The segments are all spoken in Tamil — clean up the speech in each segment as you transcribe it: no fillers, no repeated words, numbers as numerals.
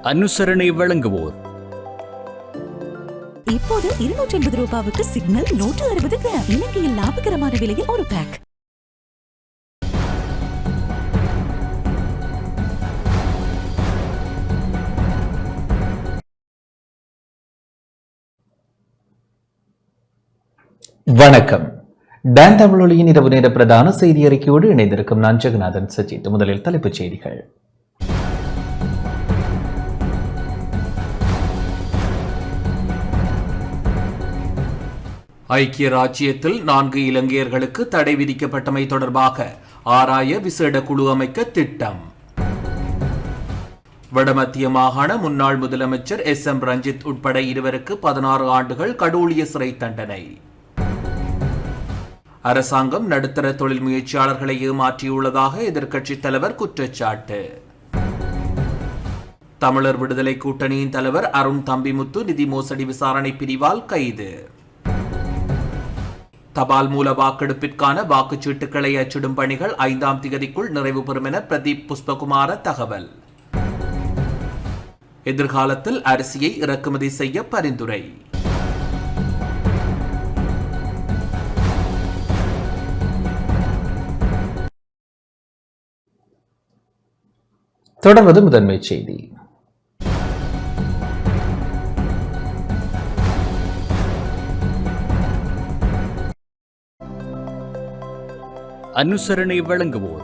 அனுசரணை வழங்குவோர். இப்போது 280 ரூபாவுக்கு சிக்னல் 160 கிராம். இலங்கையில் லாபகரமான விலையில் ஒரு பேக். வணக்கம். டான் தமிழொலியின் இரவு நேர பிரதான செய்தி அறிக்கையோடு இணைந்திருக்கும் நான் ஜெகநாதன் சஜித். முதலில் தலைப்புச் செய்திகள். ஐக்கிய ராச்சியத்தில் 4 இலங்கையர்களுக்கு தடை விதிக்கப்பட்டமை தொடர்பாக ஆராய விசேட குழு அமைக்க திட்டம். வடமத்திய மாகாண முன்னாள் முதலமைச்சர் SM ரஞ்சித் உட்பட 2 16 ஆண்டுகள் கடூழிய சிறை தண்டனை. அரசாங்கம் நடுத்தர தொழில் முயற்சியாளர்களை ஏமாற்றியுள்ளதாக எதிர்க்கட்சித் தலைவர் குற்றச்சாட்டு. தமிழர் விடுதலை கூட்டணியின் தலைவர் அருண் தம்பிமுத்து நிதி மோசடி விசாரணை பிரிவால் கைது. தபால் மூல வாக்கெடுப்பிற்கான வாக்குச்சீட்டுகளை அச்சிடும் பணிகள் 5ஆம் திகதிக்குள் நிறைவு பெறும் என பிரதீப் புஷ்பகுமார தகவல். எதிர்காலத்தில் அரிசியை இறக்குமதி செய்ய பரிந்துரை. தொடர்வது முதன்மை செய்தி. அனுசரணை வழங்குவோர்.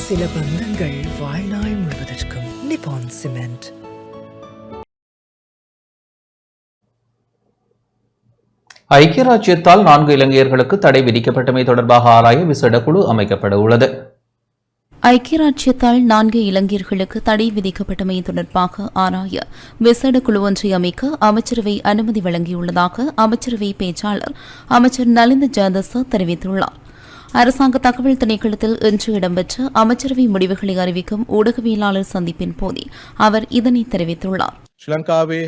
சில பந்தங்கள் வாழ்நாள் முழுவதற்கும். நிப்பான் சிமெண்ட். ஐக்கிய ராச்சியத்தால் 4 இலங்கையர்களுக்கு தடை விதிக்கப்பட்டமை தொடர்பாக ஆராய விசேட குழு அமைக்கப்பட உள்ளது. ஐக்கிய ராச்சியத்தால் 4 இலங்கையர்களுக்கு தடை விதிக்கப்பட்டமை தொடர்பாக ஆராய விசேட குழு ஒன்றை அமைக்க அமைச்சரவை அனுமதி வழங்கியுள்ளதாக அமைச்சரவை பேச்சாளர் அமைச்சர் நலிந்த ஜாதச தெரிவித்துள்ளார். அரசாங்க தகவல் திணைக்களத்தில் இன்று இடம்பெற்ற அமைச்சரவை முடிவுகளை அறிவிக்கும் ஊடகவியலாளர் சந்திப்பின் போதே அவர் இதனை தெரிவித்துள்ளார். ශ්‍රී ලංකාවේ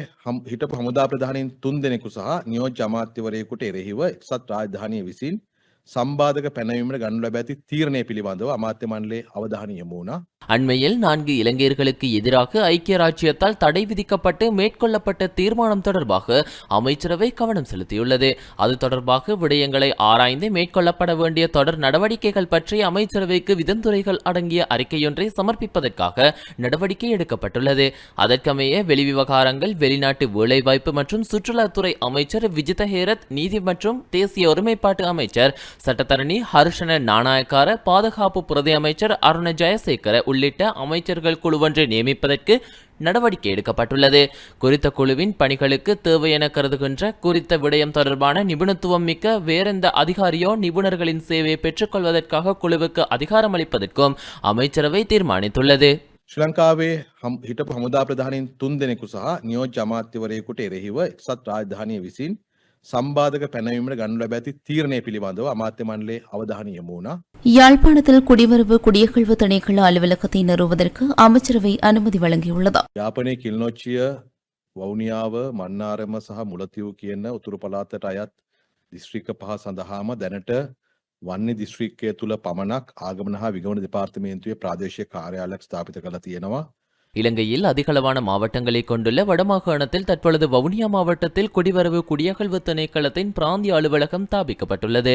හිටපු හමුදා ප්‍රධානීන් 3 දෙනෙකු සහ නියෝජ්‍ය අමාත්‍යවරයෙකුට එරෙහිව එක්සත් රාජධානිය විසින් සම්බාධක පැනවීමට ගනු ලැබ ඇති තීරණය පිළිබඳව අමාත්‍ය මණ්ඩලයේ අවධානය යොමු වුණා. அண்மையில் 4 இலங்கையர்களுக்கு எதிராக ஐக்கிய ராச்சியத்தால் தடை விதிக்கப்பட்டு மேற்கொள்ளப்பட்ட தீர்மானம் தொடர்பாக அமைச்சரவை கவனம் செலுத்தியுள்ளது. அது தொடர்பாக விடயங்களை ஆராய்ந்து மேற்கொள்ளப்பட வேண்டிய தொடர் நடவடிக்கைகள் பற்றி அமைச்சரவைக்கு விதந்துரைகள் அடங்கிய அறிக்கையொன்றை சமர்ப்பிப்பதற்காக நடவடிக்கை எடுக்கப்பட்டுள்ளது. அதற்கமைய வெளிவிவகாரங்கள், வெளிநாட்டு வேலைவாய்ப்பு மற்றும் சுற்றுலாத்துறை அமைச்சர் விஜித ஹேரத், நீதி மற்றும் தேசிய ஒருமைப்பாட்டு அமைச்சர் சட்டத்தரணி ஹர்ஷன நாணயக்கார, பாதுகாப்பு பிரதி அமைச்சர் அருண ஜெயசேகர உள்ளிட்ட அமைச்சர்கள் குழு ஒன்றை நியமிப்பதற்கு நடவடிக்கை எடுக்கப்பட்டுள்ளது. குறித்த குழுவின் பணிகளுக்கு தேவை என கருதுகின்ற குறித்த விடயம் தொடர்பான நிபுணத்துவம் மிக்க வேறெந்த அதிகாரியோ நிபுணர்களின் சேவையை பெற்றுக்கொள்வதற்காக குழுவுக்கு அதிகாரம் அளிப்பதற்கும் அமைச்சரவை தீர்மானித்துள்ளது. ශ්‍රී ලංකාවේ හිටපු හමුදා ප්‍රධානීන් 3 දෙනෙකු සහ නියෝජ්‍ය අමාත්‍යවරයෙකුට එරෙහිව එක්සත් රාජධානිය විසින් සම්බාධක පැනවීමට ගනු ලැබ ඇති තීරණය පිළිබඳව අමාත්‍ය මණ්ඩලයේ අවධානය යොමු වුණා. யாழ்ப்பாணத்தில் குடிவரவு குடியகழ்வு திணைக்கள அலுவலகத்தை நிறுவுவதற்கு அமைச்சரவை அனுமதி வழங்கியுள்ளது. යාපනයේ කිල්නොච්චිය, වවුනියාව, මන්නාරම සහ මුලතිව් කියන උතුරු පළාතට අයත් දිස්ත්‍රික්ක 5 සඳහාම දැනට වන්නේ දිස්ත්‍රික්කය තුල පමණක් ආගමන හා විගමන දෙපාර්තමේන්තුවේ ප්‍රාදේශීය කාර්යාලයක් ස්ථාපිත කරලා තියෙනවා. இலங்கையில் அதிகளவான மாவட்டங்களை கொண்டுள்ள வடமாகாணத்தில் தற்பொழுது வவுனியா மாவட்டத்தில் குடிவரவு குடியகழ்வு திணைக்களத்தின் பிராந்திய அலுவலகம் ஸ்தாபிக்கப்பட்டுள்ளது.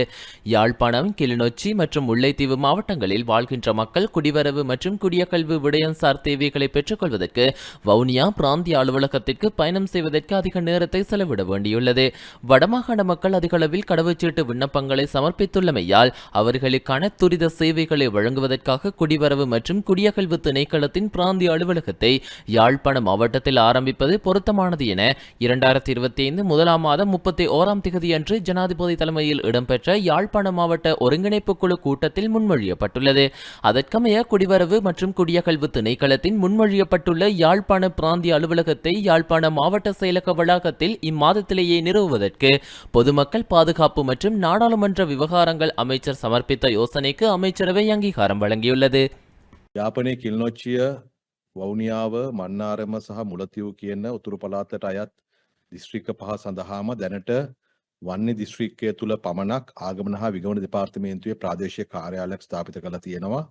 யாழ்ப்பாணம், கிளிநொச்சி மற்றும் முல்லைத்தீவு மாவட்டங்களில் வாழ்கின்ற மக்கள் குடிவரவு மற்றும் குடியகழ்வு விடயம்சார் தேவைகளை பெற்றுக்கொள்வதற்கு வவுனியா பிராந்திய அலுவலகத்திற்கு பயணம் செய்வதற்கு அதிக நேரத்தை செலவிட வேண்டியுள்ளது. வடமாகாண மக்கள் அதிகளவில் கடவுச்சீட்டு விண்ணப்பங்களை சமர்ப்பித்துள்ளமையால் அவர்களுக்கான துரித சேவைகளை வழங்குவதற்காக குடிவரவு மற்றும் குடியகழ்வு திணைக்களத்தின் பிராந்திய அலுவலகம் யாழ்ப்பாண மாவட்டத்தில் ஆரம்பிப்பது பொருத்தமானது என 2025 முதலாம் மாதம் 31ஆம் திகதி அன்று ஜனாதிபதி தலைமையில் இடம்பெற்ற யாழ்ப்பாண மாவட்ட ஒருங்கிணைப்பு குழு கூட்டத்தில் முன்மொழியப்பட்டுள்ளது. அதற்கமைய குடிவரவு மற்றும் குடியகழ்வு திணைக்களத்தின் முன்மொழியப்பட்டுள்ள யாழ்ப்பாண பிராந்திய அலுவலகத்தை யாழ்ப்பாண மாவட்ட செயலக வளாகத்தில் இம்மாதத்திலேயே நிறுவுவதற்கு பொதுமக்கள் பாதுகாப்பு மற்றும் நாடாளுமன்ற விவகாரங்கள் அமைச்சர் சமர்ப்பித்த யோசனைக்கு அமைச்சரவை அங்கீகாரம் வழங்கியுள்ளது. යාපනයේ කිල්නොච්චිය, වවුනියාව, මන්නාරම සහ මුලතිව් කියන උතුරු පළාතට අයත් දිස්ත්‍රික්ක 5 සඳහාම දැනට වන්නේ දිස්ත්‍රික්කය තුල පමණක් ආගමන හා විගමන දෙපාර්තමේන්තුවේ ප්‍රාදේශීය කාර්යාලයක් ස්ථාපිත කරලා තියෙනවා.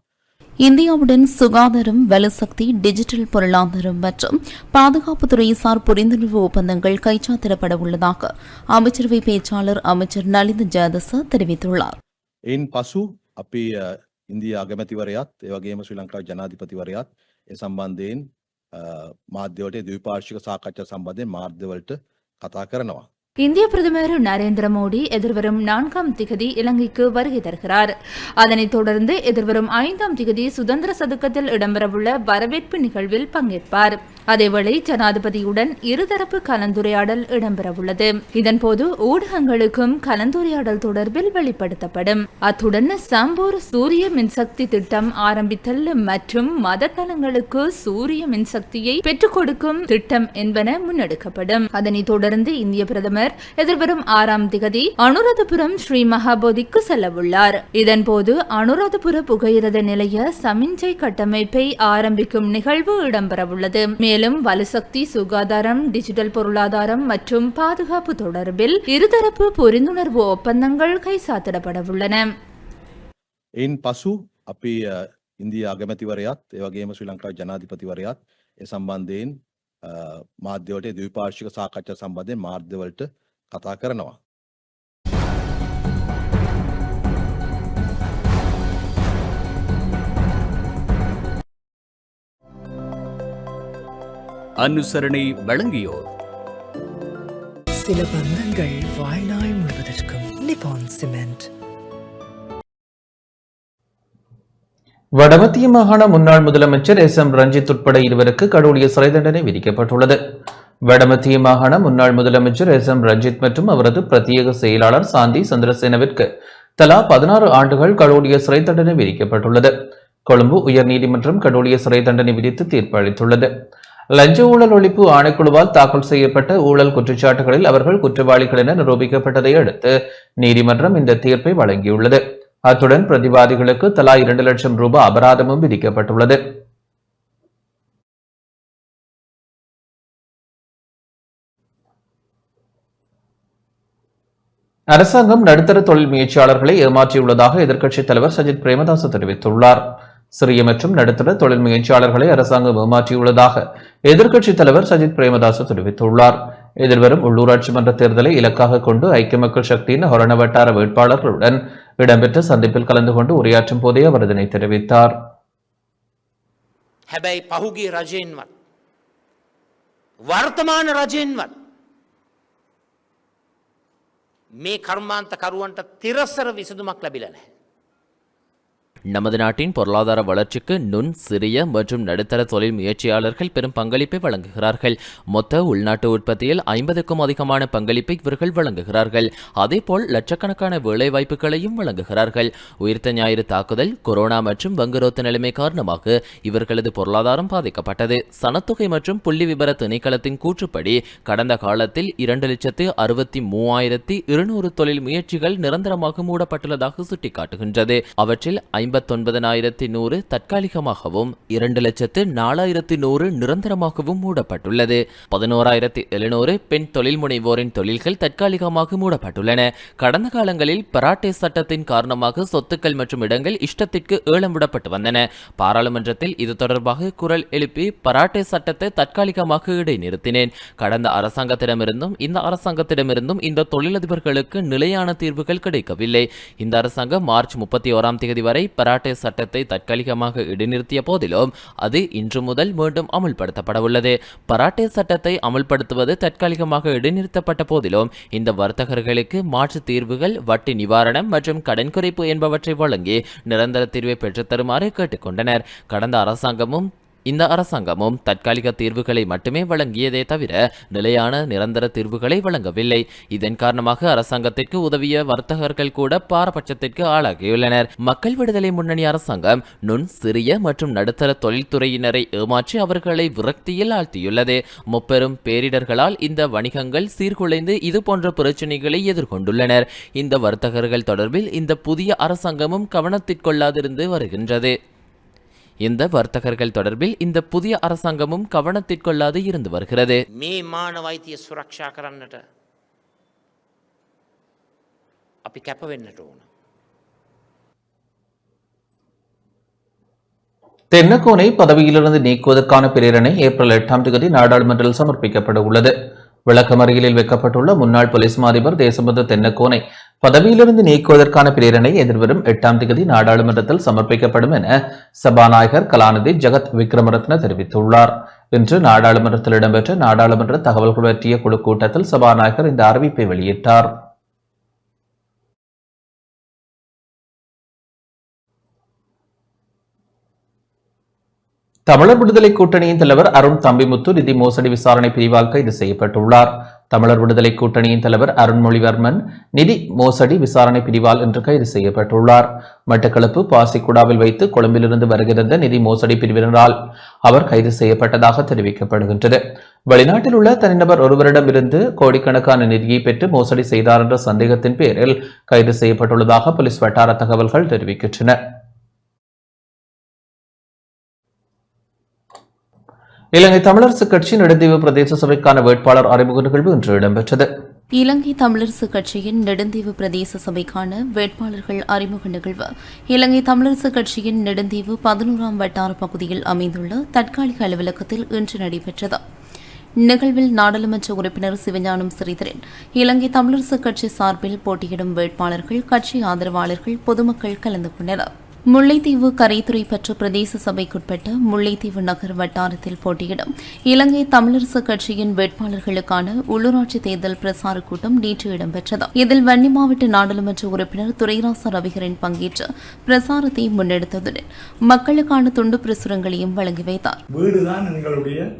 இந்தியாவுடன் சுகாதாரம், வலுசக்தி, டிஜிட்டல் பொருளாதாரம் மற்றும் பாதுகாப்புத்துறை சார் புரிந்துணர்வு ஒப்பந்தங்கள் கைச்சாத்திடப்பட உள்ளதாக அமைச்சரவை பேச்சாளர் அமைச்சர் நலிந்த ஜெயதிச தெரிவித்துள்ளார். එයින් පසු අපි ඉන්දිය අගමැතිවරයාත් ඒවගේම ශ්‍රී ලංකා ජනාධිපතිවරයාත් ඒ සම්බන්ධයෙන් මාධ්‍යවලට ද්විපාර්ශ්වික සාකච්ඡා සම්බන්ධයෙන් මාධ්‍යවලට කතා කරනවා. இந்திய பிரதமர் நரேந்திர மோடி எதிர்வரும் 4ஆம் திகதி இலங்கைக்கு வருகை தருகிறார். அதனைத் தொடர்ந்து எதிர்வரும் 5ஆம் திகதி சுதந்திர சதுக்கத்தில் இடம்பெறவுள்ள வரவேற்பு நிகழ்வில் பங்கேற்பார். அதேவேளை ஜனாதிபதியுடன் இருதரப்பு கலந்துரையாடல் இடம்பெறவுள்ளது. இதன்போது ஊடகங்களுக்கும் கலந்துரையாடல் தொடர்பில் வெளிப்படுத்தப்படும். அத்துடன் சம்பூர் சூரிய மின்சக்தி திட்டம் ஆரம்பித்தல் மற்றும் மதத்தலங்களுக்கு சூரிய மின்சக்தியை பெற்றுக் கொடுக்கும் திட்டம் என்பன முன்னெடுக்கப்படும். அதனைத் தொடர்ந்து இந்திய பிரதமர் எதிர்வரும் 6ஆம் திகதி அனுராதபுரம் ஸ்ரீ மகாபோதிக்கு செல்லவுள்ளார். இதன்போது அனுராதபுர புகையிரத நிலைய சமிஞ்சை கட்டமைப்பை ஆரம்பிக்கும் நிகழ்வு இடம்பெறவுள்ளது. மேலும் வலுசக்தி, சுகாதாரம், டிஜிட்டல் பொருளாதாரம் மற்றும் பாதுகாப்பு தொடர்பில் இருதரப்பு புரிந்துணர்வு ஒப்பந்தங்கள் கைச்சாத்திடப்படவுள்ளன. එයින් පසු අපි ඉන්දිය අගමැතිවරයාත් ඒවගේම ශ්‍රී ලංකා ජනාධිපතිවරයාත් ඒ සම්බන්ධයෙන් මාධ්‍යවලට ද්විපාර්ශ්වික සාකච්ඡා සම්බන්ධයෙන් මාධ්‍යවලට කතා කරනවා. அனுசரணை வழங்கியோர் சில பந்தங்கள் வாழ்நாள் முழுவதற்கும் நிப்பான் சிமெண்ட். வடமத்திய மாகாண முன்னாள் முதலமைச்சர் SM ரஞ்சித் உட்பட இருவருக்கு கடூழிய சிறை தண்டனை விதிக்கப்பட்டுள்ளது. வடமத்திய மாகாண முன்னாள் முதலமைச்சர் SM ரஞ்சித் மற்றும் அவரது பிரத்யேக செயலாளர் சாந்தி சந்திரசேனவிற்கு தலா 16 ஆண்டுகள் கடூழிய சிறை தண்டனை விதிக்கப்பட்டுள்ளது. கொழும்பு உயர்நீதிமன்றம் கடூழிய சிறை தண்டனை விதித்து தீர்ப்பு அளித்துள்ளது. லஞ்ச ஊழல் ஒழிப்பு ஆணைக்குழுவால் தாக்கல் செய்யப்பட்ட ஊழல் குற்றச்சாட்டுகளில் அவர்கள் குற்றவாளிகள் என நிரூபிக்கப்பட்டதை அடுத்து நீதிமன்றம் இந்த தீர்ப்பை வழங்கியுள்ளது. அத்துடன் பிரதிவாதிகளுக்கு தலா 2 லட்சம் ரூபாய் அபராதமும் விதிக்கப்பட்டுள்ளது. அரசாங்கம் நடுத்தர தொழில் முயற்சியாளர்களை ஏமாற்றியுள்ளதாக எதிர்க்கட்சித் தலைவர் சஜித் பிரேமதாச தெரிவித்துள்ளார். சிறிய மற்றும் நடுத்தர தொழில் முயற்சியாளர்களை அரசாங்கம் ஏமாற்றியுள்ளதாக எதிர்க்கட்சித் தலைவர் சஜித் பிரேமதாச தெரிவித்துள்ளார். எதிர்வரும் உள்ளூராட்சி மன்ற தேர்தலை இலக்காக கொண்டு ஐக்கிய மக்கள் சக்தியின் ஹொரண வட்டார வேட்பாளர்களுடன் இடம்பெற்ற சந்திப்பில் கலந்து கொண்டு உரையாற்றும் போதே அவர் இதனை தெரிவித்தார். හැබැයි පහුගිය රජයෙන්වත් වර්තමාන රජයෙන්වත් මේ කර්මාන්තකරුවන්ට තිරසර විසඳුමක් ලැබිලා නැහැ. நமது நாட்டின் பொருளாதார வளர்ச்சிக்கு நுண், சிறிய மற்றும் நடுத்தர தொழில் முயற்சியாளர்கள் பெரும் பங்களிப்பை வழங்குகிறார்கள். மொத்த உள்நாட்டு உற்பத்தியில் 50க்கும் அதிகமான பங்களிப்பை இவர்கள் வழங்குகிறார்கள். அதேபோல் லட்சக்கணக்கான வேலைவாய்ப்புகளையும் வழங்குகிறார்கள். உயிர்த்த ஞாயிறு தாக்குதல், கொரோனா மற்றும் வங்குரோத்து நிலைமை காரணமாக இவர்களது பொருளாதாரம் பாதிக்கப்பட்டது. சனத்தொகை மற்றும் புள்ளி விபர திணைக்களத்தின் கூற்றுப்படி கடந்த காலத்தில் 2,63,200 தொழில் முயற்சிகள் நிரந்தரமாக மூடப்பட்டுள்ளதாக சுட்டிக்காட்டுகின்றது. அவற்றில் 59,100 தற்காலிகமாகவும் 2,04,100 நிரந்தரமாகவும் மூடப்பட்டுள்ளது. 11,700 பெண் தொழில் முனைவோரின் தொழில்கள் தற்காலிகமாக மூடப்பட்டுள்ளன. கடந்த காலங்களில் பராட்டே சட்டத்தின் காரணமாக சொத்துக்கள் மற்றும் இடங்கள் இஷ்டத்திற்கு ஏலம் விடப்பட்டு வந்தன. பாராளுமன்றத்தில் இது தொடர்பாக குரல் எழுப்பி பராட்டே சட்டத்தை தற்காலிகமாக இடைநிறுத்தினேன். கடந்த அரசாங்கத்திடமிருந்தும் இந்த அரசாங்கத்திடமிருந்தும் இந்த தொழிலதிபர்களுக்கு நிலையான தீர்வுகள் கிடைக்கவில்லை. இந்த அரசாங்கம் மார்ச் 31ஆம் தேதி வரை பராட்டே சட்டத்தை தற்காலிகமாக இடைநிறுத்திய போதிலும் அது இன்று முதல் மீண்டும் அமுல்படுத்தப்படவுள்ளது. பராட்டே சட்டத்தை அமுல்படுத்துவது தற்காலிகமாக இடைநிறுத்தப்பட்ட போதிலும் இந்த வர்த்தகர்களுக்கு மாற்று தீர்வுகள், வட்டி நிவாரணம் மற்றும் கடன் குறைப்பு என்பவற்றை வழங்கி நிரந்தர தீர்வை பெற்றுத்தருமாறு கேட்டுக்கொண்டனர். கடந்த அரசாங்கமும் இந்த அரசாங்கமும் தற்காலிக தீர்வுகளை மட்டுமே வழங்கியதே தவிர நிலையான நிரந்தர தீர்வுகளை வழங்கவில்லை. இதன் காரணமாக அரசாங்கத்திற்கு உதவிய வர்த்தகர்கள் கூட பாரபட்சத்திற்கு ஆளாகியுள்ளனர். மக்கள் விடுதலை முன்னணி அரசாங்கம் நுண், சிறிய மற்றும் நடுத்தர தொழில்துறையினரை ஏமாற்றி அவர்களை விரக்தியில் ஆழ்த்தியுள்ளது. முப்பெரும் பேரிடர்களால் இந்த வணிகங்கள் சீர்குலைந்து இதுபோன்ற பிரச்சினைகளை எதிர்கொண்டுள்ளனர். இந்த வர்த்தகர்கள் தொடர்பில் இந்த புதிய அரசாங்கமும் கவனத்திற்கொள்ளாதிருந்து வருகின்றது. இந்த வர்த்தகர்கள் தொடர்பில் இந்த புதிய அரசாங்கமும் கவனத்திற்கொள்ளாது இருந்து வருகிறது. මේ මානව අයිතිය සුරක්ෂා කරන්නට අපි කැප වෙන්නට ඕන. தென்னக்கோனை பதவியிலிருந்து நீக்குவதற்கான பிரேரணை ஏப்ரல் 8ஆம் தேதி நாடாளுமன்றத்தில் சமர்ப்பிக்கப்பட உள்ளது. விளக்கமறியலில் வைக்கப்பட்டுள்ள முன்னாள் போலீஸ் மாதிபர் தேசபந்து தென்னக்கோனை பதவியிலிருந்து நீக்குவதற்கான பிரேரணை எதிர்வரும் 8ஆம் தேதி நாடாளுமன்றத்தில் சமர்ப்பிக்கப்படும் என சபாநாயகர் கலாநிதி ஜெகத் விக்ரமரத்ன தெரிவித்துள்ளார். இன்று நாடாளுமன்றத்தில் இடம்பெற்ற நாடாளுமன்ற தகவல்கள் பற்றிய குழு கூட்டத்தில் சபாநாயகர் இந்த அறிவிப்பை வெளியிட்டார். தமிழர் விடுதலை கூட்டணியின் தலைவர் அருண் தம்பிமுத்து நிதி மோசடி விசாரணை பிரிவால் கைது செய்யப்பட்டுள்ளார். தமிழர் விடுதலை கூட்டணியின் தலைவர் அருண்மொழிவர்மன் நிதி மோசடி விசாரணை பிரிவால் இன்று கைது செய்யப்பட்டுள்ளார். மட்டக்களப்பு பாசிக்குடாவில் வைத்து கொழும்பிலிருந்து வருகின்ற நிதி மோசடி பிரிவினரால் அவர் கைது செய்யப்பட்டதாக தெரிவிக்கப்படுகின்றது. வெளிநாட்டில் உள்ள தனிநபர் ஒருவரிடமிருந்து கோடிக்கணக்கான நிதியை பெற்று மோசடி செய்தார் என்ற சந்தேகத்தின் பேரில் கைது செய்யப்பட்டுள்ளதாக போலீஸ் வட்டார தகவல்கள் தெரிவிக்கின்றன. இலங்கை தமிழரசு கட்சி நெடுந்தீவு பிரதேச சபைக்கான வேட்பாளர் அறிமுக நிகழ்வு இன்று இடம்பெற்றது. இலங்கை தமிழரசு கட்சியின் நெடுந்தீவு பிரதேச சபைக்கான வேட்பாளர்கள் அறிமுக நிகழ்வு இலங்கை தமிழரசு கட்சியின் நெடுந்தீவு 11ஆம் வட்டார பகுதியில் அமைந்துள்ள தற்காலிக அலுவலகத்தில் இன்று நடைபெற்றது. நிகழ்வில் நாடாளுமன்ற உறுப்பினர் சிவஞானம் ஸ்ரீதரன், இலங்கை தமிழரசு கட்சி சார்பில் போட்டியிடும் வேட்பாளர்கள், கட்சி ஆதரவாளர்கள், பொதுமக்கள் கலந்து கொண்டனர். முல்லைத்தீவு கரைத்துறை பற்று பிரதேச சபைக்குட்பட்ட முல்லைத்தீவு நகர் வட்டாரத்தில் போட்டியிடும் இலங்கை தமிழரசு கட்சியின் வேட்பாளர்களுக்கான உள்ளூராட்சி தேர்தல் பிரசார கூட்டம் நேற்று இடம்பெற்றது. இதில் வன்னி மாவட்ட நாடாளுமன்ற உறுப்பினர் துரைராச ரவிகரன் பங்கேற்று பிரசாரத்தை முன்னெடுத்ததுடன் மக்களுக்கான துண்டு பிரசுரங்களையும் வழங்கி வைத்தார். வீடுதான் எங்களுடைய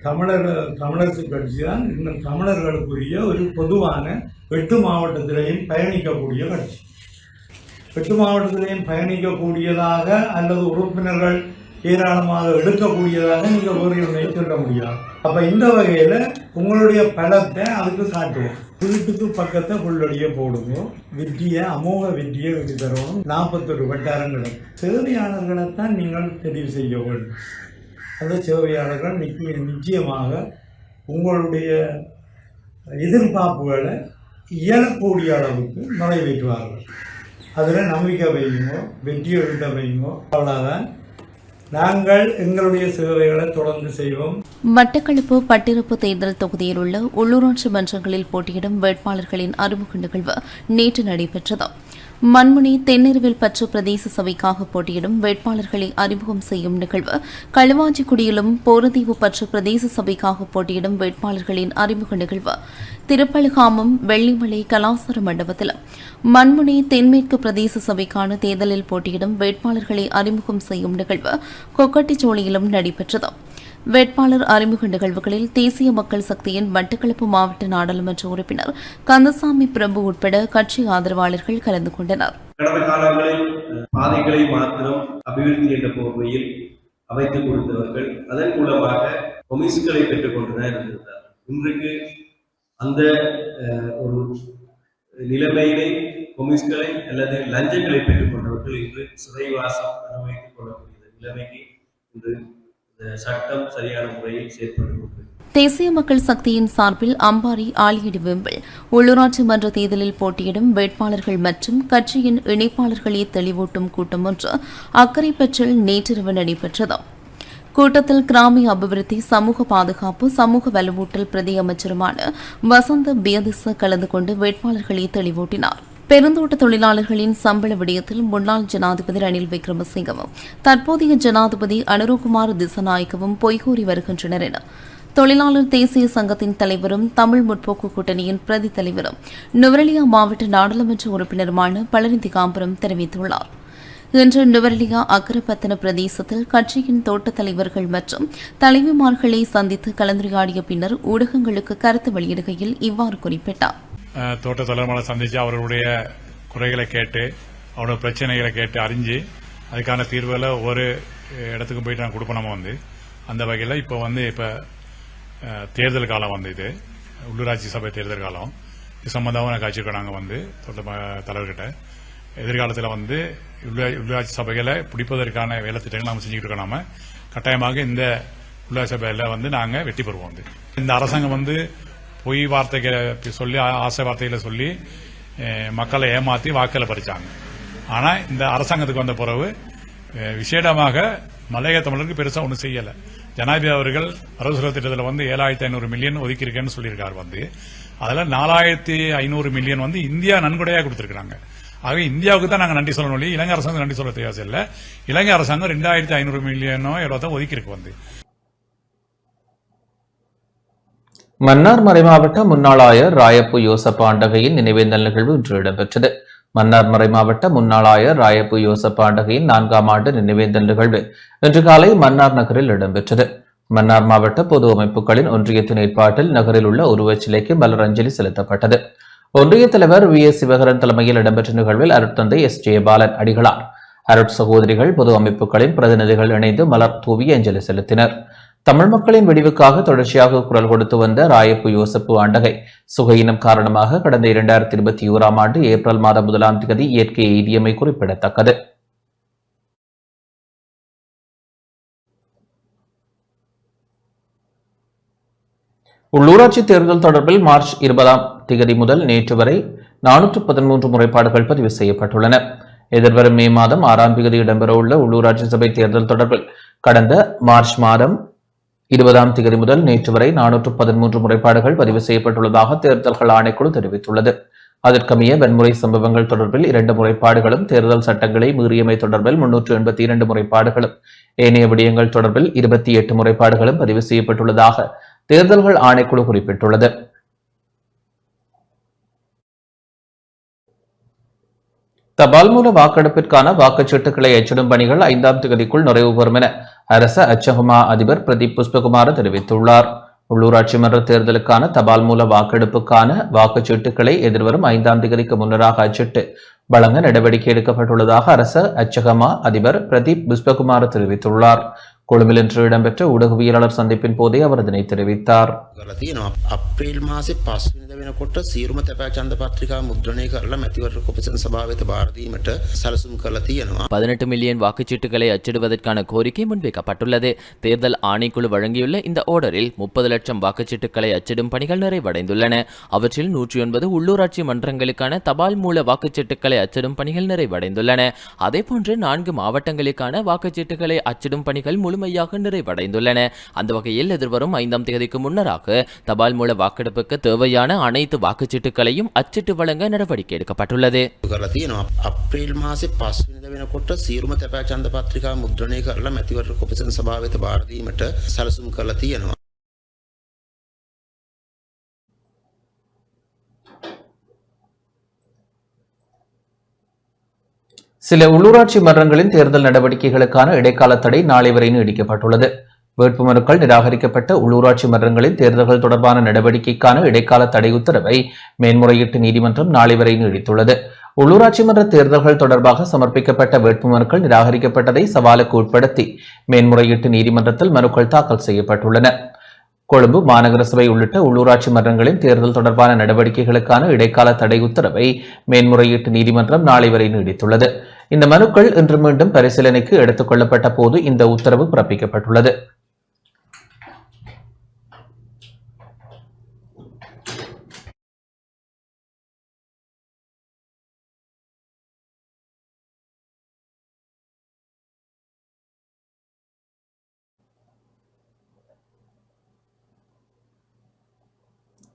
தமிழரசு கட்சி தான் இன்னும் தமிழர்களுக்குரிய ஒரு பொதுவான 8 மாவட்டத்திலேயும் பயணிக்கக்கூடிய கட்சி. 8 மாவட்டத்திலேயும் பயணிக்கக்கூடியதாக அல்லது உறுப்பினர்கள் ஏராளமாக எடுக்கக்கூடியதாக நீங்கள் ஒருவரை சொல்ல முடியாது. அப்ப இந்த வகையில உங்களுடைய பலத்தை அதுக்கு காட்டுவோம். வீட்டுக்கு பக்கத்தை புள்ளடிய போடுவோம். வெற்றியை அமோக வெற்றியை வெற்றி தரணும். 41 வட்டாரங்களும் சேவையாளர்களைத்தான் நீங்கள் தெரிவு செய்ய வேண்டும். அந்த சேவையாளர்கள் நிச்சயமாக உங்களுடைய எதிர்பார்ப்புகளை இயலக்கூடிய அளவுக்கு நிறைவேற்றுவார்கள். அதில் நம்பிக்கை வையுங்கோ, வெற்றி எழுத வையுங்கோ. அவ்வளோதான். நாங்கள் எங்களுடைய சேவைகளை தொடர்ந்து செய்வோம். மட்டக்களப்பு பட்டிருப்பு தேர்தல் தொகுதியில் உள்ள உள்ளூராட்சி மன்றங்களில் போட்டியிடும் வேட்பாளர்களின் அறிமுக நிகழ்வு நேற்று நடைபெற்றது. மண்முனை தென்னிருவில் பற்று பிரதேச சபைக்காக போட்டியிடும் வேட்பாளர்களை அறிமுகம் செய்யும் நிகழ்வு களுவாஞ்சிக்குடியிலும் போரதீவு பற்று பிரதேச சபைக்காக போட்டியிடும் வேட்பாளர்களின் அறிமுக நிகழ்வு திருப்பழுகாமம் வெள்ளிமலை கலாசார மண்டபத்திலும் மண்முனை தென்மேற்கு பிரதேச சபைக்கான தேர்தலில் போட்டியிடும் வேட்பாளர்களை அறிமுகம் செய்யும் நிகழ்வு கொக்கட்டிச்சோலையிலும் நடைபெற்றது. வேட்பாளர் அறிமுக நிகழ்வுகளில் தேசிய மக்கள் சக்தியின் மட்டக்களப்பு மாவட்ட நாடாளுமன்ற உறுப்பினர் கந்தசாமி பிரபு உட்பட கட்சி ஆதரவாளர்கள் கலந்து கொண்டனர். கடந்த காலங்களில் பாதைகளை மாத்திரம் அபிவிருத்தி என்ற போர்வையில் அமைத்துக் கொடுத்தவர்கள் அதன் மூலமாக கொமிஸ்களை பெற்றுக் கொண்டுதான் இருந்திருந்தார். இன்றைக்கு அந்த ஒரு நிலைமையிலே கொமிஸ்களை அல்லது லஞ்சங்களை பெற்றுக் கொண்டவர்கள் இன்று சிறைவாசம் அனுமதித்துக் கொள்ளக்கூடிய நிலைமைக்கு இன்று சட்டம் சரியான முறையில் செயற்படுகிறது. தேசிய மக்கள் சக்தியின் சார்பில் அம்பாரி ஆலியடி வெம்பில் உள்ளூராட்சி மன்ற தேர்தலில் போட்டியிடும் வேட்பாளர்கள் மற்றும் கட்சியின் இணைப்பாளர்களை தெளிவூட்டும் கூட்டம் ஒன்று அக்கரைப்பற்றில் நேற்றிரவு நடைபெற்றது. கூட்டத்தில் கிராமிய அபிவிருத்தி, சமூக பாதுகாப்பு, சமூக வலுவூட்டல் பிரதி அமைச்சருமான வசந்த பியதிச கலந்து கொண்டு வேட்பாளர்களை தெளிவூட்டினார். பெருந்தோட்ட தொழிலாளர்களின் சம்பள விடயத்தில் முன்னாள் ஜனாதிபதி ரணில் விக்ரமசிங்கவும் தற்போதைய ஜனாதிபதி அனுரகுமார் திசநாயக்கவும் பொய்கூறி வருகின்றனர் என தொழிலாளர் தேசிய சங்கத்தின் தலைவரும் தமிழ் முற்போக்கு கூட்டணியின் பிரதி தலைவரும் நுவரெலியா மாவட்ட நாடாளுமன்ற உறுப்பினருமான பழனி திகாம்பரம் தெரிவித்துள்ளார். இன்று நுவரெலியா அக்கரப்பத்தன பிரதேசத்தில் கட்சியின் தோட்ட தலைவர்கள் மற்றும் தலைவிமார்களை சந்தித்து கலந்துரையாடிய பின்னர் ஊடகங்களுக்கு கருத்து வெளியிடுகையில் இவ்வாறு குறிப்பிட்டார். தோட்ட தொழிலாளர்களை சந்தித்து அவர்களுடைய குறைகளை கேட்டு அவரோட பிரச்சனைகளை கேட்டு அறிஞ்சு அதுக்கான தீர்வுகளை ஒவ்வொரு இடத்துக்கும் போயிட்டு நாங்கள் கொடுப்போம். நம்ம அந்த வகையில் இப்போ தேர்தல் காலம் இது உள்ளூராட்சி சபை தேர்தல் காலம். இது சம்பந்தமாக நான் காய்ச்சிருக்கோம். நாங்கள் தோட்ட தலைவர்கிட்ட எதிர்காலத்தில் உள்ளூராட்சி சபைகளை பிடிப்பதற்கான வேலை திட்டங்கள் நாம் செஞ்சுக்கிட்டு இருக்கோம். நாம கட்டாயமாக இந்த உள்ளூராட்சி சபையில் நாங்கள் வெற்றி பெறுவோம். இந்த அரசாங்கம் பொய் வார்த்தைகளை சொல்லி ஆசை வார்த்தைகளை சொல்லி மக்களை ஏமாற்றி வாக்களை பறிச்சாங்க. ஆனால் இந்த அரசாங்கத்துக்கு வந்த பிறகு விசேடமாக மலையக தமிழருக்கு பெருசா ஒன்றும் செய்யல. ஜனாதிபதி அவர்கள் வரவு செலவு திட்டத்தில் 7,500 மில்லியன் ஒதுக்கி இருக்கேன்னு சொல்லியிருக்காரு. அதுல 4,500 மில்லியன் இந்தியா நன்கொடையா கொடுத்திருக்காங்க. ஆக இந்தியாவுக்கு தான் நாங்க நன்றி சொல்லணும், இலங்கை அரசாங்கம் நன்றி சொல்ல தேவை இல்லை. இலங்கை அரசாங்கம் 2,500 மில்லியனோ எவ்வளவு ஒதுக்கி இருக்கு. மன்னார் மறைமாவட்ட முன்னாள் ஆயர் ராயப்பு யோசப் ஆண்டகையின் நினைவேந்தல் நிகழ்வு இன்று இடம்பெற்றது. மன்னார் மறைமாவட்ட முன்னாள் ஆயர் ராயப்பு யோசப் ஆண்டகையின் 4ஆம் ஆண்டு நினைவேந்தல் நிகழ்வு இன்று காலை மன்னார் நகரில் இடம்பெற்றது. மன்னார் மாவட்ட பொது அமைப்புகளின் ஒன்றியத்தின் ஏற்பாட்டில் நகரில் உள்ள உருவச்சிலைக்கு மலரஞ்சலி செலுத்தப்பட்டது. ஒன்றிய தலைவர் VS சிவகரன் தலைமையில் இடம்பெற்ற நிகழ்வில் அருட்தந்தை SJ பாலன் அடிகளார், அருட் சகோதரிகள், பொது அமைப்புகளின் பிரதிநிதிகள் இணைந்து மலர் தூவி அஞ்சலி செலுத்தினர். தமிழ் மக்களின் விடிவுக்காக தொடர்ச்சியாக குரல் கொடுத்து வந்த ராயப்பு யோசப்பு ஆண்டகை சுகையினம் காரணமாக கடந்த 2021ஆம் ஆண்டு ஏப்ரல் மாதம் 1ஆம் தேதி இயற்கை எய்தியமை குறிப்பிடத்தக்கது. உள்ளூராட்சி தேர்தல் தொடர்பில் மார்ச் 20ஆம் தேதி முதல் நேற்று வரை 413 முறைப்பாடுகள் பதிவு செய்யப்பட்டுள்ளன. எதிர்வரும் மே மாதம் 6ஆம் தேதி இடம்பெறவுள்ள உள்ளூராட்சி சபை தேர்தல் தொடர்பில் கடந்த மார்ச் மாதம் 20ஆம் தேதி முதல் நேற்று வரை 413 முறைப்பாடுகள் பதிவு செய்யப்பட்டுள்ளதாக தேர்தல்கள் ஆணைக்குழு தெரிவித்துள்ளது. அதற்கமைய வன்முறை சம்பவங்கள் தொடர்பில் 2 முறைப்பாடுகளும், தேர்தல் சட்டங்களை மீறியமை தொடர்பில் 382 முறைப்பாடுகளும், ஏனைய விடயங்கள் தொடர்பில் 28 முறைப்பாடுகளும் பதிவு செய்யப்பட்டுள்ளதாக தேர்தல்கள் ஆணைக்குழு குறிப்பிட்டுள்ளது. தபால் மூல வாக்கெடுப்பிற்கான வாக்குச்சீட்டுகளை அச்சிடும் பணிகள் 5ஆம் தேதிக்குள் நிறைவு பெறும் என அரச அச்சகமா அதிபர் பிரதீப் புஷ்பகுமார் தெரிவித்துள்ளார். உள்ளூராட்சி மன்ற தேர்தலுக்கான தபால் மூல வாக்கெடுப்புக்கான வாக்குச்சீட்டுகளை எதிர்வரும் 5ஆம் தேதிக்கு முன்னராக அச்சிட்டு வழங்க நடவடிக்கை எடுக்கப்பட்டுள்ளதாக அரச அச்சகமா அதிபர் பிரதீப் புஷ்பகுமார் தெரிவித்துள்ளார். கொழும்பில் இன்று இடம்பெற்ற ஊடகவியலாளர் சந்திப்பின் போதே அவர் இதனை தெரிவித்தார். අප්‍රේල් මාසේ 5 වෙනිදා වෙනකොට සියලුම තැපෑ ඡන්ද පත්‍රිකා මුද්‍රණය කරලා මැතිවරණ කොමිසම සභාව වෙත බාර දීමට සැලසුම් කරලා තියෙනවා. 18 மில்லியன் வாக்குச்சீட்டுகளை அச்சிடுவதற்கான கோரிக்கை முன்வைக்கப்பட்டுள்ளது. தேர்தல் ஆணைக்குழு வழங்கியுள்ள இந்த ஓர்டரில் 30 லட்சம் வாக்குச்சீட்டுகளை அச்சிடும் பணிகள் நிறைவடைந்துள்ளன. அவற்றில் 109 உள்ளூராட்சி மன்றங்களுக்கான தபால் மூல வாக்குச்சீட்டுகளை அச்சிடும் பணிகள் நிறைவடைந்துள்ளன. அதேபோன்று 4 மாவட்டங்களுக்கான வாக்குச்சீட்டுகளை அச்சிடும் பணிகள் முழுமையாக நிறைவடைந்துள்ளன. அந்த வகையில் எதிர்வரும் 5ஆம் தேதிக்கு முன்னராக தபால் மூல வாக்கெடுப்புக்கு தேவையான அனைத்து வாக்குச்சீட்டுகளையும் அச்சிட்டு வழங்க நடவடிக்கை எடுக்கப்பட்டுள்ளது. අප්‍රේල් මාසේ 5 වෙනිදා වෙනකොට සියලුම තැපෑ ඡන්ද පත්‍රිකා මුද්‍රණය කරලා මැතිවරණ කොමිසම සභාව වෙත බාර දීමට සැලසුම් කරලා තියෙනවා. சில உள்ளூராட்சி மன்றங்களின் தேர்தல் நடவடிக்கைகளுக்கான இடைக்கால தடை நாளை வரை நீடிக்கப்பட்டுள்ளது. வேட்புமனுக்கள் நிராகரிக்கப்பட்ட உள்ளூராட்சி மன்றங்களின் தேர்தல்கள் தொடர்பான நடவடிக்கைக்கான இடைக்கால தடை உத்தரவை மேன்முறையீட்டு நீதிமன்றம் நாளை வரை நீடித்துள்ளது. உள்ளூராட்சி மன்ற தேர்தல்கள் தொடர்பாக சமர்ப்பிக்கப்பட்ட வேட்புமனுக்கள் நிராகரிக்கப்பட்டதை சவாலுக்கு உட்படுத்தி மேன்முறையீட்டு நீதிமன்றத்தில் மனுக்கள் தாக்கல் செய்யப்பட்டுள்ளன. கொழும்பு மாநகர சபை உள்ளிட்ட உள்ளூராட்சி மன்றங்களின் தேர்தல் தொடர்பான நடவடிக்கைகளுக்கான இடைக்கால தடை உத்தரவை மேன்முறையீட்டு நீதிமன்றம் நாளை வரை நீடித்துள்ளது. இந்த மனுக்கள் இன்று மீண்டும் பரிசீலனைக்கு எடுத்துக் கொள்ளப்பட்ட போது இந்த உத்தரவு பிறப்பிக்கப்பட்டுள்ளது.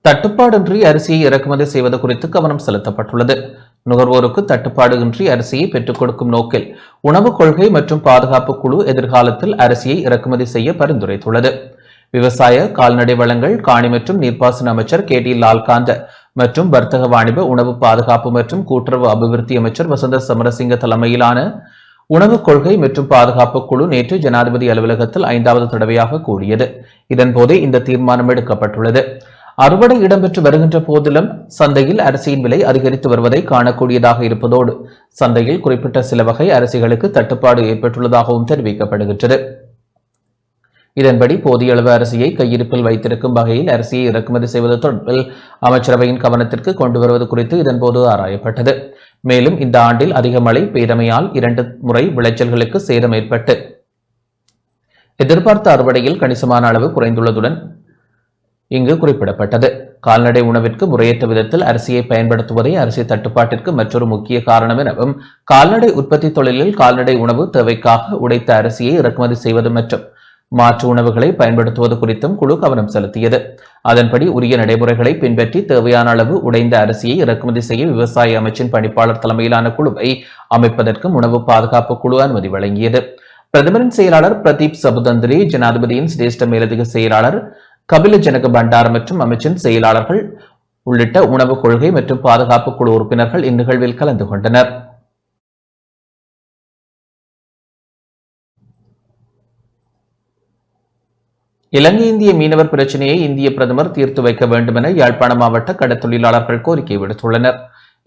தட்டுப்பாடின்றி அரிசியை இறக்குமதி செய்வது குறித்து கவனம் செலுத்தப்பட்டுள்ளது. நுகர்வோருக்கு தட்டுப்பாடு இன்றி அரிசியை பெற்றுக் கொடுக்கும் நோக்கில் உணவுக் கொள்கை மற்றும் பாதுகாப்பு குழு எதிர்காலத்தில் அரிசியை இறக்குமதி செய்ய பரிந்துரைத்துள்ளது. விவசாய, கால்நடை வளங்கள், காணி மற்றும் நீர்ப்பாசன அமைச்சர் KT லால்காந்த மற்றும் வர்த்தக வாணிப, உணவு பாதுகாப்பு மற்றும் கூட்டுறவு அபிவிருத்தி அமைச்சர் வசந்த சமரசிங்க தலைமையிலான உணவுக் கொள்கை மற்றும் பாதுகாப்பு குழு நேற்று ஜனாதிபதி அலுவலகத்தில் 5வது தடவையாக கூடியது. இதன்போதே இந்த தீர்மானம் எடுக்கப்பட்டுள்ளது. அறுவடை இடம்பெற்று வருகின்ற போதிலும் சந்தையில் அரிசியின் விலை அதிகரித்து வருவதை காணக்கூடியதாக இருப்பதோடு சந்தையில் குறிப்பிட்ட சில வகை அரிசிகளுக்கு தட்டுப்பாடு ஏற்பட்டுள்ளதாகவும் தெரிவிக்கப்படுகின்றது. இதன்படி போதிய அளவு அரிசியை கையிருப்பில் வைத்திருக்கும் வகையில் அரிசியை இறக்குமதி செய்வது தொடர்பில் அமைச்சரவையின் கவனத்திற்கு கொண்டு வருவது குறித்து இதன்போது ஆராயப்பட்டது. மேலும் இந்த ஆண்டில் அதிக மழை பெய்தமையால் 2 முறை விளைச்சல்களுக்கு சேதம் ஏற்பட்டு எதிர்பார்த்த அறுவடையில் கணிசமான அளவு குறைந்துள்ளதுடன் இங்கு குறிப்பிடப்பட்டது. கால்நடை உணவிற்கு முறையற்ற விதத்தில் அரிசியை பயன்படுத்துவதே அரிசி தட்டுப்பாட்டிற்கு மற்றொரு முக்கிய காரணம் எனவும் கால்நடை உற்பத்தி தொழிலில் கால்நடை உணவு தேவைக்காக உடைத்த அரிசியை இறக்குமதி செய்வது மற்றும் மாற்று உணவுகளை பயன்படுத்துவது குறித்தும் குழு கவனம் செலுத்தியது. அதன்படி உரிய நடைமுறைகளை பின்பற்றி தேவையான அளவு உடைந்த அரிசியை இறக்குமதி செய்ய விவசாய அமைச்சின் பணிப்பாளர் தலைமையிலான குழுவை அமைப்பதற்கும் உணவு பாதுகாப்பு குழு அனுமதி வழங்கியது. பிரதமரின் செயலாளர் பிரதீப் சபுதந்திரி, ஜனாதிபதியின் சிரேஷ்ட மேலதிக செயலாளர் கபில ஜனக பண்டார் மற்றும் அமைச்சின் செயலாளர்கள் உள்ளிட்ட உணவு கொள்கை மற்றும் பாதுகாப்பு குழு உறுப்பினர்கள் இந்நிகழ்வில் கலந்து கொண்டனர். இலங்கை இந்திய மீனவர் பிரச்சினையை இந்திய பிரதமர் தீர்த்து வைக்க வேண்டும் என யாழ்ப்பாண மாவட்ட கடற்தொழிலாளர்கள் கோரிக்கை விடுத்துள்ளனர்.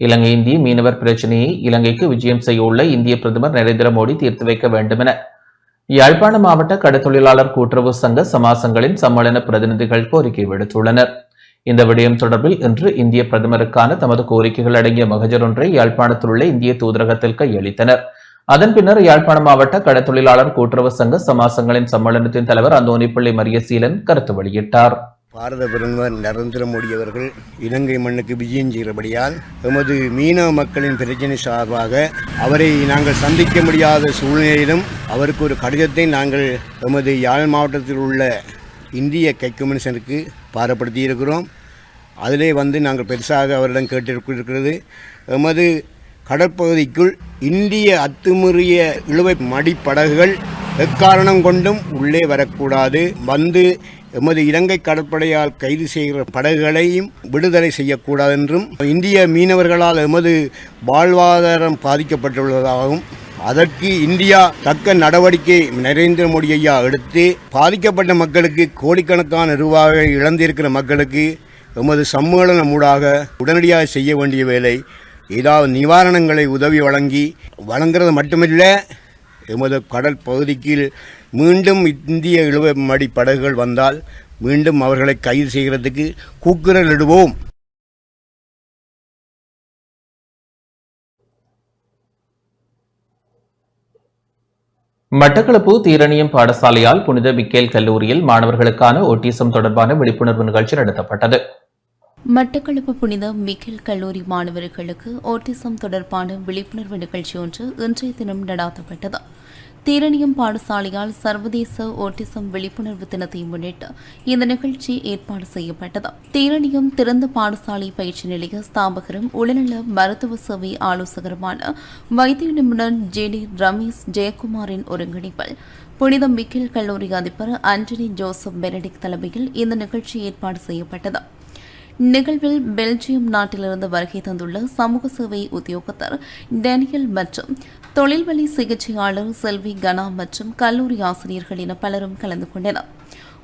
இலங்கை இந்திய மீனவர் பிரச்சினையை இலங்கைக்கு விஜயம் செய்ய உள்ள இந்திய பிரதமர் நரேந்திர மோடி தீர்த்து வைக்க வேண்டும் என யாழ்ப்பாண மாவட்ட கடற்தொழிலாளர் கூட்டுறவு சங்க சமாசங்களின் சம்மேளன பிரதிநிதிகள் கோரிக்கை விடுத்துள்ளனர். இந்த விடயம் தொடர்பில் இன்று இந்திய பிரதமருக்கான தமது கோரிக்கைகள் அடங்கிய மகஜர் ஒன்றை யாழ்ப்பாணத்தில் உள்ள இந்திய தூதரகத்தில் கையளித்தனர். அதன் பின்னர் யாழ்ப்பாண மாவட்ட கடற்தொழிலாளர் கூட்டுறவு சங்க சமாசங்களின் சம்மேளனத்தின் தலைவர் அந்தோனிப்பிள்ளை மரியசீலன் கருத்து வெளியிட்டார். பாரத பிரதமர் நரேந்திர மோடி அவர்கள் இலங்கை மண்ணுக்கு விஜயம் செய்கிறபடியால் எமது மீனவ மக்களின் பிரச்சனை சார்பாக அவரை நாங்கள் சந்திக்க முடியாத சூழ்நிலையிலும் அவருக்கு ஒரு கடிதத்தை நாங்கள் எமது யாழ் மாவட்டத்தில் உள்ள இந்திய கம்யூனிஸ்டருக்கு பாரப்படுத்தி இருக்கிறோம். அதிலே நாங்கள் பெருசாக அவரிடம் கேட்டிருக்கிறது, எமது கடற்பகுதிக்குள் இந்திய அத்துமீறிய இழுவை மடிப்படகுகள் எக்காரணம் கொண்டும் உள்ளே வரக்கூடாது, எமது இலங்கை கடற்படையால் கைது செய்கிற படகுகளையும் விடுதலை செய்யக்கூடாது என்றும், இந்திய மீனவர்களால் எமது வாழ்வாதாரம் பாதிக்கப்பட்டுள்ளதாகவும் அதற்கு இந்தியா தக்க நடவடிக்கை நரேந்திர மோடி ஐயா எடுத்து பாதிக்கப்பட்ட மக்களுக்கு கோடிக்கணக்கான ரூபாயை இழந்திருக்கிற மக்களுக்கு எமது சம்மேளனம் ஊடாக உடனடியாக செய்ய வேண்டிய வேலை, ஏதாவது நிவாரணங்களை உதவி வழங்குறது மட்டுமில்ல, எமது கடல் பகுதிக்கு மீண்டும் இந்திய இழுவமடி படகுகள் வந்தால் மீண்டும் அவர்களை கைது செய்கிறதுக்கு கூக்குரலிடுவோம். மட்டக்களப்பு தீரணியம் பாடசாலையால் புனித மிக்கேல் கல்லூரியில் மாணவர்களுக்கான ஓட்டிசம் தொடர்பான விழிப்புணர்வு நிகழ்ச்சி நடத்தப்பட்டது. மட்டக்களப்பு புனித மிக்கேல் கல்லூரி மாணவர்களுக்கு ஓட்டிசம் தொடர்பான விழிப்புணர்வு நிகழ்ச்சி ஒன்று இன்றைய தினம் நடாத்தப்பட்டது. தீரணியம் பாடசாலையால் சர்வதேச ஓட்டிசம் விழிப்புணர்வு தினத்தை முன்னிட்டு இந்த நிகழ்ச்சி ஏற்பாடு செய்யப்பட்டது. தீரணியம் திறந்த பாடசாலை பயிற்சி நிலைய ஸ்தாபகரும் உடல்நல மருத்துவ சேவை ஆலோசகருமான வைத்திய நிபுணர் ஜே.டி. ரமேஷ் ஜெயக்குமாரின் ஒருங்கிணைப்பில் புனித மிக்கேல் கல்லூரி அதிபர் ஆண்டனி ஜோசப் பெனடிக் தலைமையில் இந்த நிகழ்ச்சி ஏற்பாடு செய்யப்பட்டது. நிகழ்வில் பெல்ஜியம் நாட்டிலிருந்து வருகை தந்துள்ள சமூக சேவை உத்தியோகத்தர் டேனியல் மற்றும் தொழில்வழி சிகிச்சையாளர் செல்வி கனா மற்றும் கல்லூரி ஆசிரியர்கள் என பலரும் கலந்து கொண்டனர்.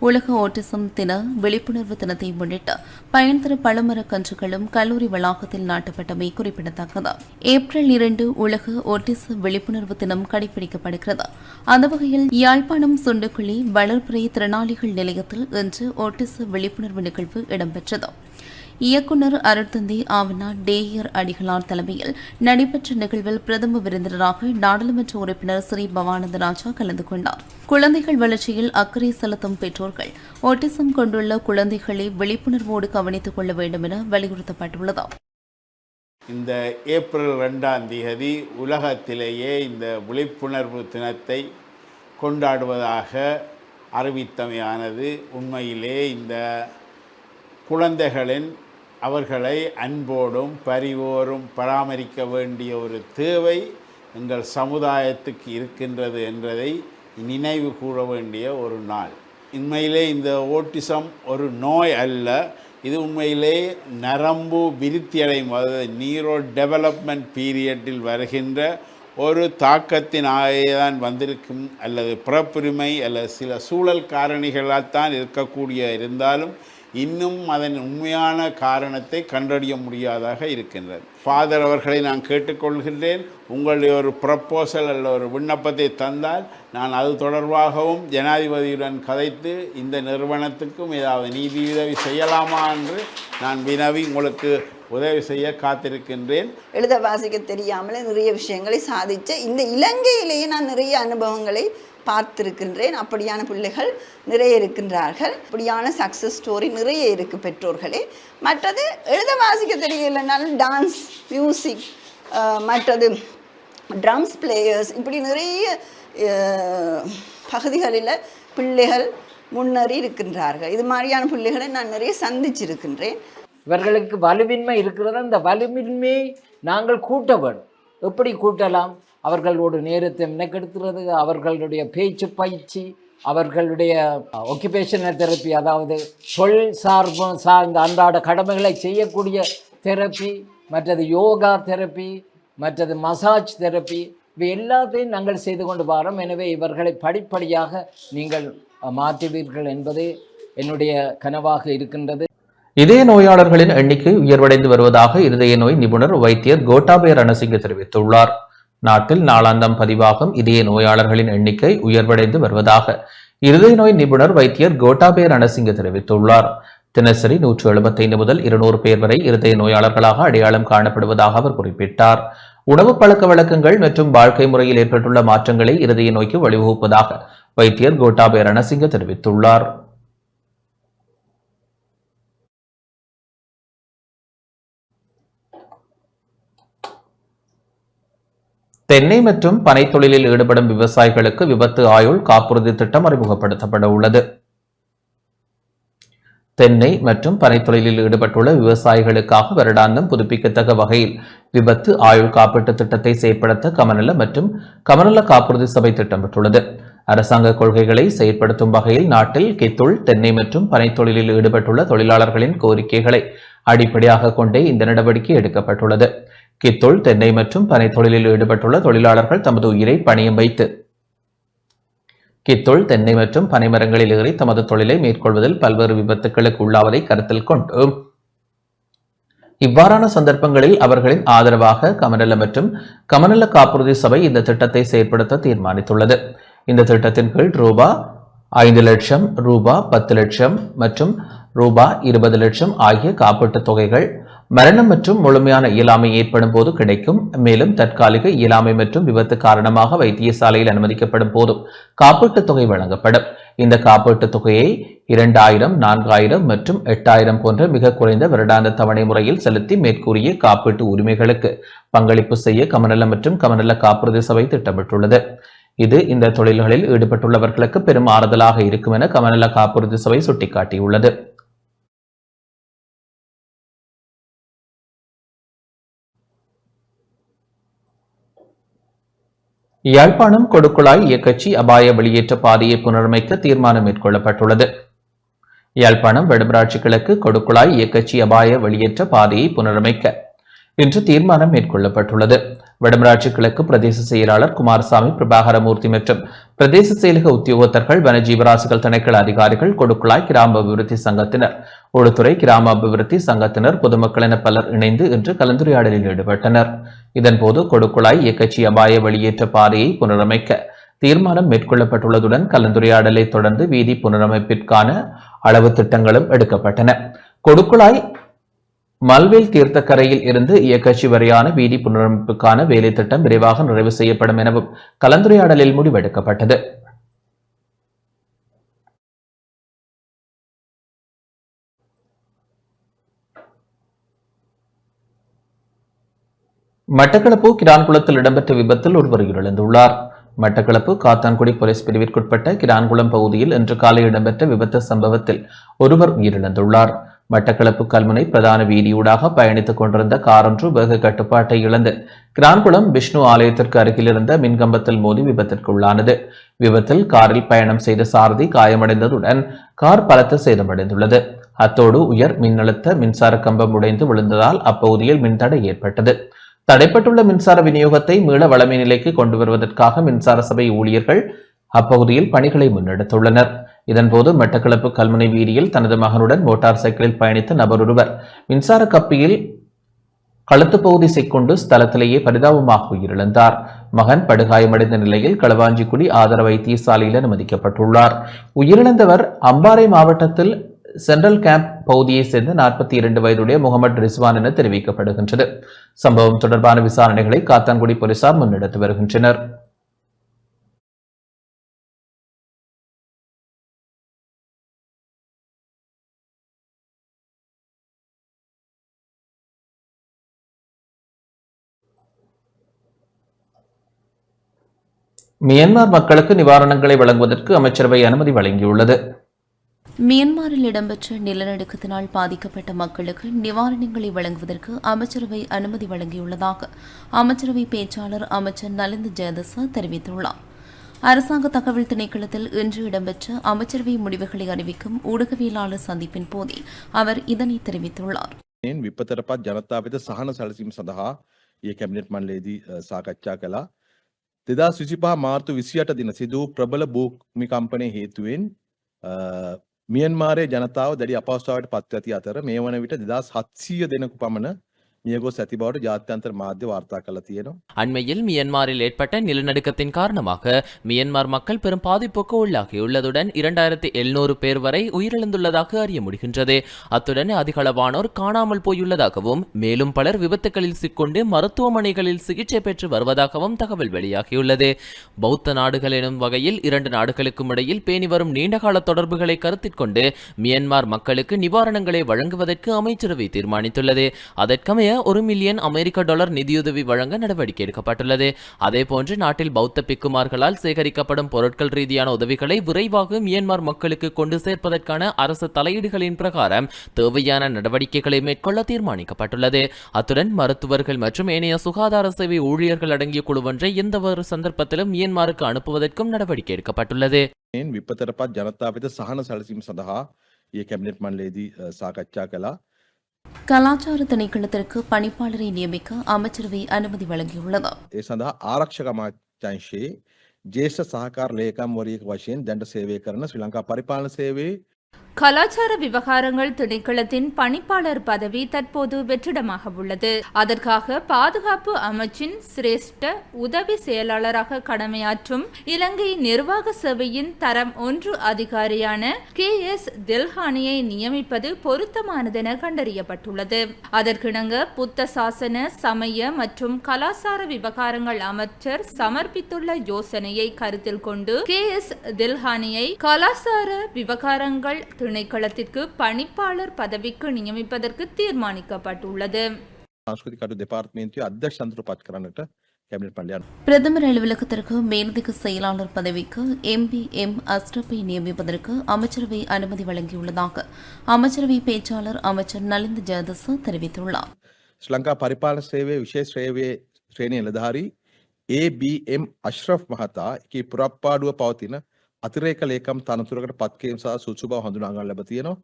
உலக ஓட்டிசம் தின விழிப்புணர்வு தினத்தை முன்னிட்டு பயன் தர பழமரக்கன்றுகளும் கல்லூரி வளாகத்தில் நாட்டப்பட்டமை குறிப்பிடத்தக்கது. ஏப்ரல் 2 உலக ஓட்டிச விழிப்புணர்வு தினம் கடைபிடிக்கப்படுகிறது. அந்த வகையில் யாழ்ப்பாணம் சுண்டுக்குழி வளர்ப்புறை திறனாளிகள் நிலையத்தில் இன்று ஓட்டிச விழிப்புணர்வு நிகழ்வு இடம்பெற்றது. இயக்குநர் அருட்தந்தை ஆவனா டேயர் அடிகளார் தலைமையில் நடைபெற்ற நிகழ்வில் பிரதம விருந்தினராக நாடாளுமன்ற உறுப்பினர் ஸ்ரீ பவானந்த ராஜா கலந்து கொண்டார். குழந்தைகள் வளர்ச்சியில் அக்கறை செலுத்தும் பெற்றோர்கள் ஓட்டிசம் கொண்டுள்ள குழந்தைகளை விழிப்புணர்வோடு கவனித்துக் கொள்ள வேண்டும் என வலியுறுத்தப்பட்டுள்ளது. இந்த ஏப்ரல் 2ஆம் தேதி உலகத்திலேயே இந்த விழிப்புணர்வு தினத்தை கொண்டாடுவதாக அறிவித்தமையானது உண்மையிலே இந்த குழந்தைகளின் அவர்களை அன்போடும் பரிவோடும் பராமரிக்க வேண்டிய ஒரு தேவை எங்கள் சமுதாயத்துக்கு இருக்கின்றது என்பதை நினைவு கூற வேண்டிய ஒரு நாள். உண்மையிலே இந்த ஓட்டிசம் ஒரு நோய் அல்ல, இது உண்மையிலே நரம்பு விருத்தியடையும், அதாவது நியூரோ டெவலப்மெண்ட் பீரியடில் வருகின்ற ஒரு தாக்கத்தினாலேதான் வந்திருக்கும், அல்லது பிறப்புரிமை அல்லது சில சூழல் காரணிகளால் தான் இருக்கக்கூடிய இருந்தாலும் இன்னும் அதன் உண்மையான காரணத்தை கண்டறிய முடியாதாக இருக்கின்றது. ஃபாதர் அவர்களை நான் கேட்டுக்கொள்கின்றேன், உங்களுடைய ஒரு ப்ரப்போசல் அல்ல ஒரு விண்ணப்பத்தை தந்தால் நான் அது தொடர்பாகவும் ஜனாதிபதியுடன் கதைத்து இந்த நிறுவனத்துக்கும் ஏதாவது நீதி உதவி செய்யலாமா என்று நான் வினவி உங்களுக்கு உதவி செய்ய காத்திருக்கின்றேன். எழுத வாசிக்க தெரியாமலே நிறைய விஷயங்களை சாதித்த இந்த இலங்கையிலேயே நான் நிறைய அனுபவங்களை பார்த்திருக்கின்றேன். அப்படியான பிள்ளைகள் நிறைய இருக்கின்றார்கள். அப்படியான சக்ஸஸ் ஸ்டோரி நிறைய இருக்குது பெற்றோர்களே. மற்றது எழுத வாசிக்க தெரியலைனாலும் டான்ஸ், மியூசிக், மற்றது ட்ரம்ஸ் பிளேயர்ஸ், இப்படி நிறைய பகுதிகளில் பிள்ளைகள் முன்னேறி இருக்கின்றார்கள். இது மாதிரியான பிள்ளைகளை நான் நிறைய சந்திச்சிருக்கின்றேன். இவர்களுக்கு வலுவின்மை இருக்கிறது. அந்த வலுவின்மையை நாங்கள் கூட்ட வேண்டும். எப்படி கூட்டலாம்? அவர்களோட நேரத்தை மெனக்கெடுத்துறது, அவர்களுடைய பேச்சு பயிற்சி, அவர்களுடைய ஒக்குபேஷனல் தெரப்பி, அதாவது தொழில் சார்ந்த அன்றாட கடமைகளை செய்யக்கூடிய தெரப்பி, மற்றது யோகா தெரப்பி, மற்றது மசாஜ் தெரப்பி, இவை எல்லாத்தையும் நாங்கள் செய்து கொண்டு வரோம். எனவே இவர்களை படிப்படியாக நீங்கள் மாற்றுவீர்கள் என்பது என்னுடைய கனவாக இருக்கின்றது. இதய நோயாளர்களின் எண்ணிக்கை உயர்வடைந்து வருவதாக இருதய நோய் நிபுணர் வைத்தியர் கோட்டாபய ரணசிங்க தெரிவித்துள்ளார். நாட்டில் நாளாந்தம் பதிவாகும் இதய நோயாளர்களின் எண்ணிக்கை உயர்வடைந்து வருவதாக இருதய நோய் நிபுணர் வைத்தியர் கோட்டாபய ரணசிங்க தெரிவித்துள்ளார். தினசரி 175 முதல் 200 பேர் வரை இருதய நோயாளர்களாக அடையாளம் காணப்படுவதாக அவர் குறிப்பிட்டார். உணவு பழக்க வழக்கங்கள் மற்றும் வாழ்க்கை முறையில் ஏற்பட்டுள்ள மாற்றங்களை இருதய நோய்க்கு வழிவகுப்பதாக வைத்தியர் கோட்டாபய ரணசிங்க தெரிவித்துள்ளார். தென்னை மற்றும் பனை தொழிலில் ஈடுபடும் விவசாயிகளுக்கு விபத்து ஆயுள் காப்புறுதி திட்டம் அறிமுகப்படுத்தப்பட உள்ளது. தென்னை மற்றும் பனை தொழிலில் ஈடுபட்டுள்ள விவசாயிகளுக்காக வருடாந்தம் புதுப்பிக்கத்தக்க வகையில் விபத்து ஆயுள் காப்பீட்டு திட்டத்தை செயற்படுத்த கமநல மற்றும் கமநல காப்புறுதி சபை திட்டமிட்டுள்ளது. அரசாங்க கொள்கைகளை செயற்படுத்தும் வகையில் நாட்டில் கித்துள், தென்னை மற்றும் பனை தொழிலில் ஈடுபட்டுள்ள தொழிலாளர்களின் கோரிக்கைகளை அடிப்படையாக கொண்டே இந்த நடவடிக்கை எடுக்கப்பட்டுள்ளது. கித்துள், தென்னை மற்றும் பனை தொழிலில் ஈடுபட்டுள்ள தொழிலாளர்கள் தமது உயிரை பணியம் வைத்து கித்துள், தென்னை மற்றும் பனை மரங்களில் ஏறி தமது தொழிலை மேற்கொள்வதில் பல்வேறு விபத்துக்களுக்கு உள்ளாவதை கருத்தில் கொண்டு இவ்வாறான சந்தர்ப்பங்களில் அவர்களின் ஆதரவாக கமநல மற்றும் கமநல காப்புறுதி சபை இந்த திட்டத்தை செயற்படுத்த தீர்மானித்துள்ளது. இந்த திட்டத்தின் கீழ் ரூபா 5 லட்சம், ரூபா 10 லட்சம் மற்றும் ரூபா 20 லட்சம் ஆகிய காப்பீட்டுத் தொகைகள் மரணம் மற்றும் முழுமையான இயலாமை ஏற்படும் போது கிடைக்கும். மேலும் தற்காலிக இயலாமை மற்றும் விபத்து காரணமாக வைத்தியசாலையில் அனுமதிக்கப்படும் போதும் காப்பீட்டுத் தொகை வழங்கப்படும். இந்த காப்பீட்டுத் தொகையை 2000, 4000 மற்றும் 8000 போன்ற மிக குறைந்த வருடாந்த தவணை முறையில் செலுத்தி மேற்கூறிய காப்பீட்டு உரிமைகளுக்கு பங்களிப்பு செய்ய கமநல மற்றும் கமநல காப்புறுதி சபை திட்டமிட்டுள்ளது. இது இந்த தொழில்களில் ஈடுபட்டுள்ளவர்களுக்கு பெரும் ஆறுதலாக இருக்கும் என கமநல காப்புறுதி சபை சுட்டிக்காட்டியுள்ளது. யாழ்ப்பாணம் கொடுக்குழாய் இயக்கச்சி அபாய வெளியேற்ற பாதையை புனரமைக்க தீர்மானம் மேற்கொள்ளப்பட்டுள்ளது. யாழ்ப்பாணம் வடமராட்சி கிழக்கு கொடுக்குழாய் இயக்கச்சி அபாய வெளியேற்ற பாதையை புனரமைக்க இன்று தீர்மானம் மேற்கொள்ளப்பட்டுள்ளது. வடமராட்சி கிழக்கு பிரதேச செயலாளர் குமாரசாமி பிரபாகரமூர்த்தி மற்றும் பிரதேச செயலக உத்தியோகத்தர்கள், வனஜீவராசிகள் திணைக்கள அதிகாரிகள், கொடுக்குழாய் கிராம அபிவிருத்தி சங்கத்தினர், ஒழுத்துறை கிராம அபிவிருத்தி சங்கத்தினர், பொதுமக்கள் என பலர் இணைந்து இன்று கலந்துரையாடலில் ஈடுபட்டனர். இதன்போது கொடுக்குழாய் இயக்கச்சி அபாய வெளியேற்ற பாதையை புனரமைக்க தீர்மானம் மேற்கொள்ளப்பட்டுள்ளதுடன் கலந்துரையாடலை தொடர்ந்து வீதி புனரமைப்பிற்கான அளவு திட்டங்களும் எடுக்கப்பட்டன. கொடுக்குழாய் மல்வேல் தீர்த்தக்கரையில் இருந்து இயக்கச்சி வரையான வீதி புனரமைப்புக்கான வேலை திட்டம் விரைவாக நிறைவு செய்யப்படும் எனவும் கலந்துரையாடலில் முடிவெடுக்கப்பட்டது. மட்டக்களப்பு கிரான்குளத்தில் இடம்பெற்ற விபத்தில் ஒருவர் உயிரிழந்துள்ளார். மட்டக்களப்பு காத்தான்குடி போலீஸ் பிரிவிற்குட்பட்ட கிரான்குளம் பகுதியில் இன்று காலை இடம்பெற்ற விபத்து சம்பவத்தில் ஒருவர் உயிரிழந்துள்ளார். மட்டக்களப்பு கல்முனை பிரதான வீதியூடாக பயணித்துக் கொண்டிருந்த காரொன்று வேக கட்டுப்பாட்டை இழந்து கிரான்குளம் விஷ்ணு ஆலயத்திற்கு அருகில் இருந்த மின்கம்பத்தில் மோதி விபத்திற்குள்ளானது. விபத்தில் காரில் பயணம் செய்த சாரதி காயமடைந்ததுடன் கார் பலத்த சேதமடைந்துள்ளது. அத்தோடு உயர் மின்னழுத்த மின்சார கம்பம் உடைந்து விழுந்ததால் அப்பகுதியில் மின்தடை ஏற்பட்டது. தடைப்பட்டுள்ள மின்சார விநியோகத்தை மீள வளமை நிலைக்கு கொண்டு வருவதற்காக மின்சார சபை ஊழியர்கள் அப்பகுதியில் பணிகளை முன்னெடுத்துள்ளனர். இதன்போது மட்டக்களப்பு கல்முனை வீதியில் தனது மகனுடன் மோட்டார் சைக்கிளில் பயணித்த நபர் ஒருவர் மின்சார கப்பியில் கழுத்து பகுதி சிக்கொண்டு ஸ்தலத்திலேயே பரிதாபமாக உயிரிழந்தார். மகன் படுகாயமடைந்த நிலையில் களவாஞ்சிக்குடி ஆதார வைத்தியசாலையில் அனுமதிக்கப்பட்டுள்ளார். உயிரிழந்தவர் அம்பாறை மாவட்டத்தில் சென்ட்ரல் கேம்ப் பகுதியை சேர்ந்த 42 வயதுடைய முகமது ரிஸ்வான் என தெரிவிக்கப்படுகின்றது. சம்பவம் தொடர்பான விசாரணைகளை காத்தான்குடி போலீசார் முன்னெடுத்து வருகின்றனர். மியன்மார் மக்களுக்கு நிவாரணங்களை வழங்குவதற்கு அமைச்சரவை அனுமதி வழங்கியுள்ளது. மியன்மாரில் இடம்பெற்ற நிலநடுக்கத்தினால் பாதிக்கப்பட்ட மக்களுக்கு நிவாரணங்களை வழங்குவதற்கு அமைச்சரவை அனுமதி வழங்கியுள்ளதாக அமைச்சரவை பேச்சாளர் அமைச்சர் நலிந்த ஜெயதிச தெரிவித்துள்ளார். அரசாங்க தகவல் திணைக்களத்தில் இன்று இடம்பெற்ற அமைச்சரவை முடிவுகளை அறிவிக்கும் ஊடகவியலாளர் சந்திப்பின் போதே அவர் இதனை தெரிவித்துள்ளார். විපතටපත් ජනතාව වෙත සහන සැලසීම සඳහා ඒ කැබිනට් මණ්ඩලයේදී සාකච්ඡා කළා. 2025 මාර්තු 28 දින සිදු ප්‍රබල භූමිකම්පනයේ හේතුවෙන් මියන්මාරයේ ජනතාව දැඩි අපහසුතාවයට පත් ඇති අතර මේ වන විට 2700 දෙනෙකු පමණ මියගොස් ඇති බවට ජාත්‍යන්තර මාධ්‍ය වාර්තා කළා තියෙනවා. அண்மையில் மியன்மாரில் ஏற்பட்ட நிலநடுக்கத்தின் காரணமாக மியன்மார் மக்கள் பெரும் பாதிப்புக்கு உள்ளாகியுள்ளதுடன் 2700 பேர் வரை உயிரிழந்துள்ளதாக அறிய முடிகின்றது. அத்துடன் அதிகளவானோர் காணாமல் போயுள்ளதாகவும் மேலும் பலர் விபத்துகளில் சிக்கொண்டு மருத்துவமனைகளில் சிகிச்சை பெற்று வருவதாகவும் தகவல் வெளியாகியுள்ளது. பௌத்த நாடுகள் எனும் வகையில் இரண்டு நாடுகளுக்கும் இடையில் பேணி வரும் நீண்டகால தொடர்புகளை கருத்தில் கொண்டு மியன்மார் மக்களுக்கு நிவாரணங்களை வழங்குவதற்கு அமைச்சரவை தீர்மானித்துள்ளது. அதற்கமைய $1 மில்லியன் அமெரிக்க டாலர் நிதியுதவி வழங்க நடவடிக்கை எடுக்கப்பட்டுள்ளது. அதேபோன்று நாட்டில் பௌத்த பிக்குமார்களால் சேகரிக்கப்படும் பொருட்கள் ரீதியான உதவிகளை விரைவாக மியன்மார் மக்களுக்கு கொண்டு சேர்ப்பதற்கான அரசு தலையீடுகளின் பிரகாரம் தேவையான நடவடிக்கைகளை மேற்கொள்ள தீர்மானிக்கப்பட்டுள்ளது. அத்துடன் மருத்துவர்கள் மற்றும் ஏனைய சுகாதார சேவை ஊழியர்கள் அடங்கிய குழுவொன்றை எந்தவொரு சந்தர்ப்பத்திலும் மியன்மாருக்கு அனுப்புவதற்கும் நடவடிக்கை எடுக்கப்பட்டுள்ளது. විපතටපත් ජනතාව වෙත සහන සැලසීම සඳහා ඒ කැබිනට් මණ්ඩලයේදී සාකච්ඡා කළා. கலாச்சார திணைக்களத்திற்கு பணிப்பாளரை நியமிக்க அமைச்சரவை அனுமதி வழங்கியுள்ளது. ඒ සඳහා ආරක්ෂක අමාත්‍යාංශයේ ජ්‍යෙෂ්ඨ සහකාර ලේකම්වරියක වශයෙන් දැනට සේවය කරන ශ්‍රී ලංකා පරිපාලන සේවයේ கலாச்சார விவகாரங்கள் திணைக்களத்தின் பணிப்பாளர் பதவி தற்போது வெற்றிடமாக உள்ளது. அதற்காக பாதுகாப்பு அமைச்சின் சிரேஷ்ட உதவி செயலாளராக கடமையாற்றும் இலங்கை நிர்வாக சேவையின் தரம் 1 அதிகாரியான KS தில்ஹானியை நியமிப்பது பொருத்தமானதென கண்டறியப்பட்டுள்ளது. அதற்கிணங்க புத்த சாசன சமய மற்றும் கலாச்சார விவகாரங்கள் அமைச்சர் சமர்ப்பித்துள்ள யோசனையை கருத்தில் கொண்டு KS தில்ஹானியை கலாச்சார விவகாரங்கள் திணைக்களத்திற்கு பணிப்பாளர் பதவிக்கு நியமிப்பதற்கு தீர்மானிக்கப்பட்டுள்ளது. பிரதமர் அலுவலகத்திற்கு மேலதிக செயலாளர் பதவிக்கு MPM அஸ்ரப்பை நியமிப்பதற்கு அமைச்சரவை அனுமதி வழங்கியுள்ளதாக அமைச்சரவை பேச்சாளர் அமைச்சர் நலிந்த ஜெயதிச தெரிவித்துள்ளார். ශ්‍රී ලංකා පරිපාලන සේවයේ විශේෂ ශ්‍රේණිය නිලධාරී ABM අශ්රෆ් මහතා එකී පුරප්පාඩුව පවතින අතිරේක ලේකම් තනතුරකට පත් කිරීම සහ සුසු බව හඳුනා ගන්න ලැබ තියෙනවා.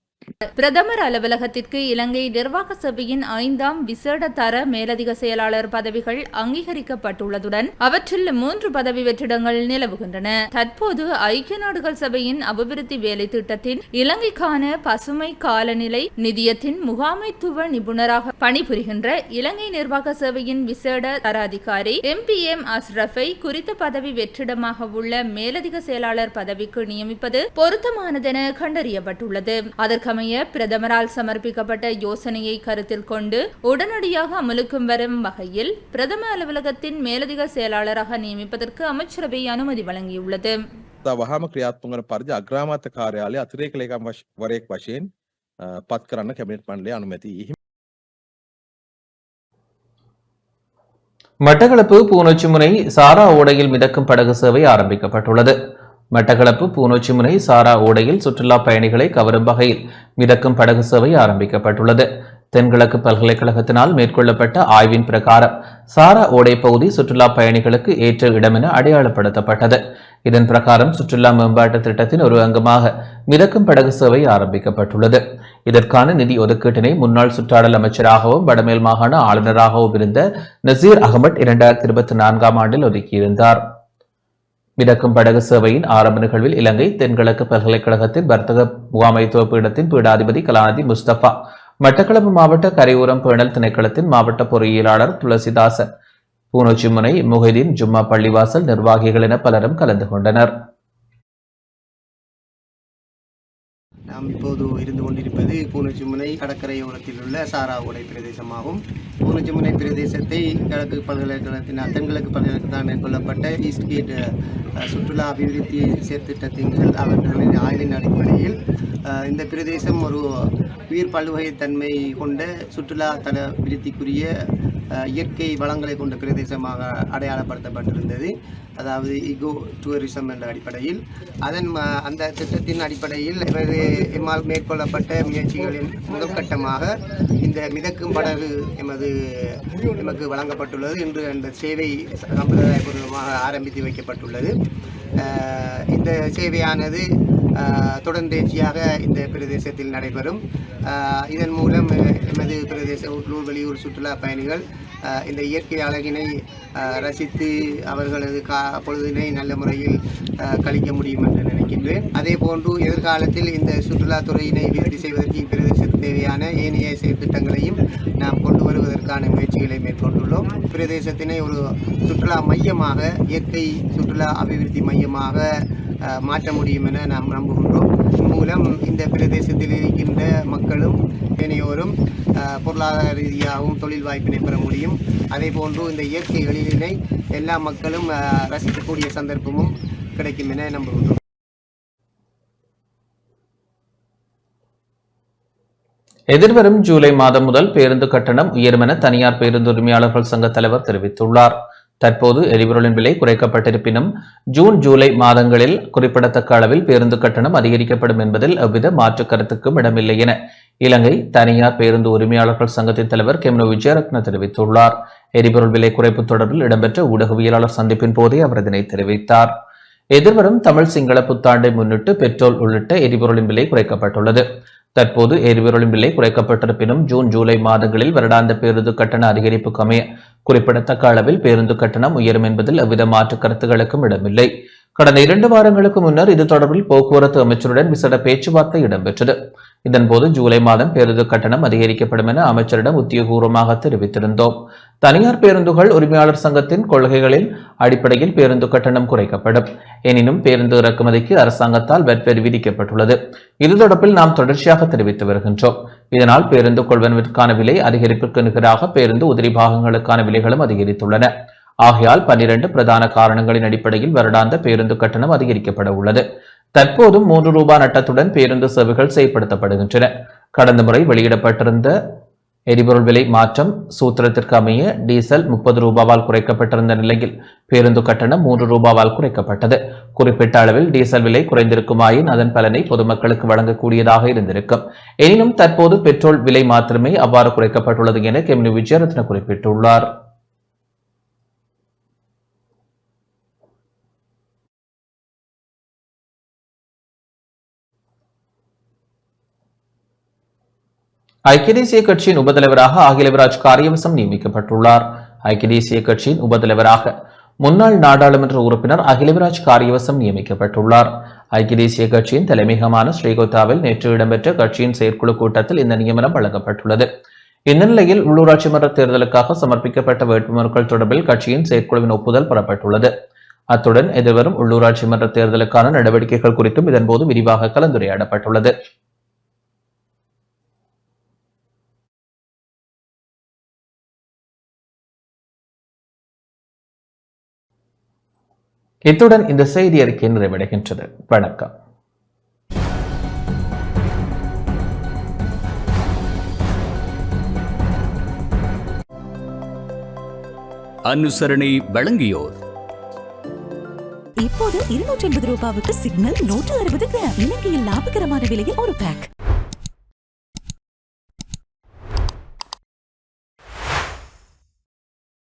பிரதமர் அலுவலகத்திற்கு இலங்கை நிர்வாக சபையின் 5ஆம் விசேட தர மேலதிக செயலாளர் பதவிகள் அங்கீகரிக்கப்பட்டுள்ளதுடன் அவற்றில் 3 பதவி வெற்றிடங்கள் நிலவுகின்றன. தற்போது ஐக்கிய நாடுகள் சபையின் அபிவிருத்தி வேலை திட்டத்தின் இலங்கைக்கான பசுமை காலநிலை நிதியத்தின் முகாமைத்துவ நிபுணராக பணிபுரிகின்ற இலங்கை நிர்வாக சபையின் விசேட தர அதிகாரி MPM அஸ்ரஃபை குறித்த பதவி வெற்றிடமாக உள்ள மேலதிக செயலாளர் பதவிக்கு நியமிப்பது பொருத்தமானதென கண்டறியப்பட்டுள்ளது. அதற்கு பிரதமரால் சமர்ப்பிக்கப்பட்ட யோசனையை கருத்தில் கொண்டு உடனடியாக அமலுக்கும் வரும் வகையில் பிரதம அலுவலகத்தின் மேலதிக செயலாளராக நியமிப்பதற்கு அமைச்சரவை அனுமதி வழங்கியுள்ளது. වහාම ක්‍රියාත්මක වන පරිදි අග්‍රාමාත්‍ය කාර්යාලය අතිරේක ලේකම් වරයෙක් වශයෙන් පත් කරන්න කැබිනට් මණ්ඩලයේ අනුමැතිය. மட்டக்களப்பு பூனோச்சி முனை சாரா ஓடையில் மிதக்கும் படகு சேவை ஆரம்பிக்கப்பட்டுள்ளது. மட்டக்களப்பு பூனோச்சி முனை சாரா ஓடையில் சுற்றுலா பயணிகளை கவரும் வகையில் மிதக்கும் படகு சேவை ஆரம்பிக்கப்பட்டுள்ளது. தென்கிழக்கு பல்கலைக்கழகத்தினால் மேற்கொள்ளப்பட்ட ஆய்வின் பிரகாரம் சாரா ஓடை பகுதி சுற்றுலா பயணிகளுக்கு ஏற்ற இடம் என அடையாளப்படுத்தப்பட்டது. இதன் பிரகாரம் சுற்றுலா மேம்பாட்டு திட்டத்தின் ஒரு அங்கமாக மிதக்கும் படகு சேவை ஆரம்பிக்கப்பட்டுள்ளது. இதற்கான நிதி ஒதுக்கீட்டினை முன்னாள் சுற்றாடல் அமைச்சராகவும் வடமேல் மாகாண ஆளுநராகவும் இருந்த நசீர் அகமட் 2024ஆம் ஆண்டில் ஒதுக்கியிருந்தார். மிதக்கும் படகு சேவையின் ஆரம்ப நிகழ்வில் இலங்கை தென்கிழக்கு பல்கலைக்கழகத்தின் வர்த்தக முகாமைத்துவ பீடத்தின் பீடாதிபதி கலாநிதி முஸ்தபா, மட்டக்களப்பு மாவட்ட கரையோரம் பேணல் திணைக்களத்தின் மாவட்ட பொறியியலாளர் துளசிதாசன், பூனோச்சி முனை முஹிதீன் ஜும்மா பள்ளிவாசல் நிர்வாகிகள் என பலரும் கலந்து கொண்டனர். நாம் இப்போது இருந்து கொண்டிருப்பது பூனோச்சி முனை கடற்கரையோரத்தில் உள்ள சாரா ஓடை பிரதேசமாகும். பூனோச்சி முனை பிரதேசத்தை கிழக்கு பல்கலைக்கழகத்தின் தென்கிழக்கு பல்கலைக்கழகத்தால் மேற்கொள்ளப்பட்ட ஈஸ்ட் கேட் சுற்றுலா அபிவிருத்தி செயற்திட்டத்தின் கீழ் அவர்களின் ஆய்வின் அடிப்படையில் இந்த பிரதேசம் ஒரு உயிர் பல்வகைத்தன்மை கொண்ட சுற்றுலா தல விருத்திக்குரிய இயற்கை வளங்களை கொண்ட பிரதேசமாக அடையாளப்படுத்தப்பட்டிருந்தது. அதாவது இகோ டூரிசம் என்ற அடிப்படையில் அந்த திட்டத்தின் அடிப்படையில் எம்மால் மேற்கொள்ளப்பட்ட முயற்சிகளின் முதல் கட்டமாக இந்த மிதக்கும் படகு எமக்கு வழங்கப்பட்டுள்ளது. இன்று அந்த சேவை சம்பிரதாயபூர்வமாக ஆரம்பித்து வைக்கப்பட்டுள்ளது. இந்த சேவையானது தொடர்ந்தேர்ச்சியாக இந்த பிரதேசத்தில் நடைபெறும். இதன் மூலம் எமது பிரதேச உள்ளூர் வெளியூர் சுற்றுலா பயணிகள் இந்த இயற்கை அழகினை ரசித்து அவர்களது பொழுதினை நல்ல முறையில் கழிக்க முடியும் என்று நினைக்கின்றேன். அதே போன்று எதிர்காலத்தில் இந்த சுற்றுலாத்துறையினை விருத்தி செய்வதற்கு இப்பிரதேசத்துக்கு தேவையான ஏனைய செயற்திட்டங்களையும் நாம் கொண்டு வருவதற்கான முயற்சிகளை மேற்கொண்டுள்ளோம். பிரதேசத்தினை ஒரு சுற்றுலா மையமாக, இயற்கை சுற்றுலா அபிவிருத்தி மையமாக மாற்ற முடியும் என நாம் நம்புகின்றோம். மூலம் இந்த பிரதேசத்தில் இருக்கின்ற மக்களும் ஏனையோரும் பொருளாதார ரீதியாகவும் தொழில் வாய்ப்பினை பெற முடியும். அதே போன்று இந்த இயற்கை எழிலினை எல்லா மக்களும் ரசிக்கக்கூடிய சந்தர்ப்பமும் கிடைக்கும் என நம்புகின்றோம். எதிர்வரும் ஜூலை மாதம் முதல் பேருந்து கட்டணம் உயரும் என தனியார் பேருந்து உரிமையாளர்கள் சங்க தலைவர் தெரிவித்துள்ளார். தற்போது எரிபொருளின் விலை குறைக்கப்பட்டிருப்பினும் ஜூன் ஜூலை மாதங்களில் குறிப்பிடத்தக்க அளவில் பேருந்து கட்டணம் அதிகரிக்கப்படும் என்பதில் எவ்வித மாற்று கருத்துக்கும் இடமில்லை என இலங்கை தனியார் பேருந்து உரிமையாளர்கள் சங்கத்தின் தலைவர் கெம்னோ விஜயரத்ன தெரிவித்துள்ளார். எரிபொருள் விலை குறைப்பு தொடர்பில் இடம்பெற்ற ஊடகவியலாளர் சந்திப்பின் போதே அவர் இதனை தெரிவித்தார். எதிர்வரும் தமிழ் சிங்கள புத்தாண்டை முன்னிட்டு பெட்ரோல் உள்ளிட்ட எரிபொருளின் விலை குறைக்கப்பட்டுள்ளது. தற்போது எரிபொருளின் விலை குறைக்கப்பட்டிருப்பினும் ஜூன் ஜூலை மாதங்களில் வருடாந்த பேருந்து கட்டண அதிகரிப்புக்கு அமைய குறிப்பிடத்தக்க அளவில் பேருந்து கட்டணம் உயரும் என்பதில் எவ்வித மாற்று கருத்துகளுக்கும் இடமில்லை. கடந்த 2 வாரங்களுக்கு முன்னர் இது தொடர்பில் போக்குவரத்து அமைச்சருடன் விசேட பேச்சுவார்த்தை இடம்பெற்றது. இதன்போது ஜூலை மாதம் பேருந்து கட்டணம் அதிகரிக்கப்படும் என அமைச்சரிடம் உத்தியோகபூர்வமாக தெரிவித்திருந்தோம். தனியார் பேருந்துகள் உரிமையாளர் சங்கத்தின் கொள்கைகளின் அடிப்படையில் பேருந்து கட்டணம் குறைக்கப்படும். எனினும் பேருந்து இறக்குமதிக்கு அரசாங்கத்தால் வரி விதிக்கப்பட்டுள்ளது. இது தொடர்பில் நாம் தொடர்ச்சியாக தெரிவித்து வருகின்றோம். இதனால் பேருந்து கொள்வனவிற்கான விலை அதிகரிப்பிற்கு நிகராக பேருந்து உதிரி பாகங்களுக்கான விலைகளும் அதிகரித்துள்ளன. ஆகையால் 12 பிரதான காரணங்களின் அடிப்படையில் வருடாந்த பேருந்து கட்டணம் அதிகரிக்கப்பட உள்ளது. தற்போதும் 3 ரூபாய் நட்டத்துடன் பேருந்து சேவைகள் செயல்படுத்தப்படுகின்றன. கடந்த முறை வெளியிடப்பட்டிருந்த எரிபொருள் விலை மாற்றம் சூத்திரத்திற்கு அமைய டீசல் 30 ரூபாவால் குறைக்கப்பட்டிருந்த நிலையில் பேருந்து கட்டணம் 3 ரூபாவால் குறைக்கப்பட்டது. குறிப்பிட்ட அளவில் டீசல் விலை குறைந்திருக்குமாயின் அதன் பலனை பொதுமக்களுக்கு வழங்கக்கூடியதாக இருந்திருக்கும். எனினும் தற்போது பெட்ரோல் விலை மாத்திரமே அவ்வாறு குறைக்கப்பட்டுள்ளது என கெம்னு விஜயரத்ன குறிப்பிட்டுள்ளார். ஐக்கிய தேசிய கட்சியின் உபதலைவராக அகிலவிராஜ் காரியவசம் நியமிக்கப்பட்டுள்ளார். ஐக்கிய தேசிய கட்சியின் உபதலைவராக முன்னாள் நாடாளுமன்ற உறுப்பினர் அகிலவிராஜ் காரியவசம் நியமிக்கப்பட்டுள்ளார். ஐக்கிய தேசிய கட்சியின் தலைமையகமான ஸ்ரீகோத்தாவில் நேற்று இடம்பெற்ற கட்சியின் செயற்குழு கூட்டத்தில் இந்த நியமனம் வழங்கப்பட்டுள்ளது. இந்த நிலையில் உள்ளூராட்சி மன்ற தேர்தலுக்காக சமர்ப்பிக்கப்பட்ட வேட்புமனுக்கள் தொடர்பில் கட்சியின் செயற்குழுவின் ஒப்புதல் பெறப்பட்டுள்ளது. அத்துடன் எதிர்வரும் உள்ளூராட்சி மன்ற தேர்தலுக்கான நடவடிக்கைகள் குறித்தும் இதன்போது விரிவாக கலந்துரையாடப்பட்டுள்ளது. இத்துடன் இந்த செய்தி அறிக்கை நிறைவடைகின்றது. வணக்கம். அனுசரணை வழங்கியோர். இப்போது 280 ரூபாவுக்கு சிக்னல் 160 கிராம். இலங்கையில் லாபகரமான விலையில் ஒரு பேக்.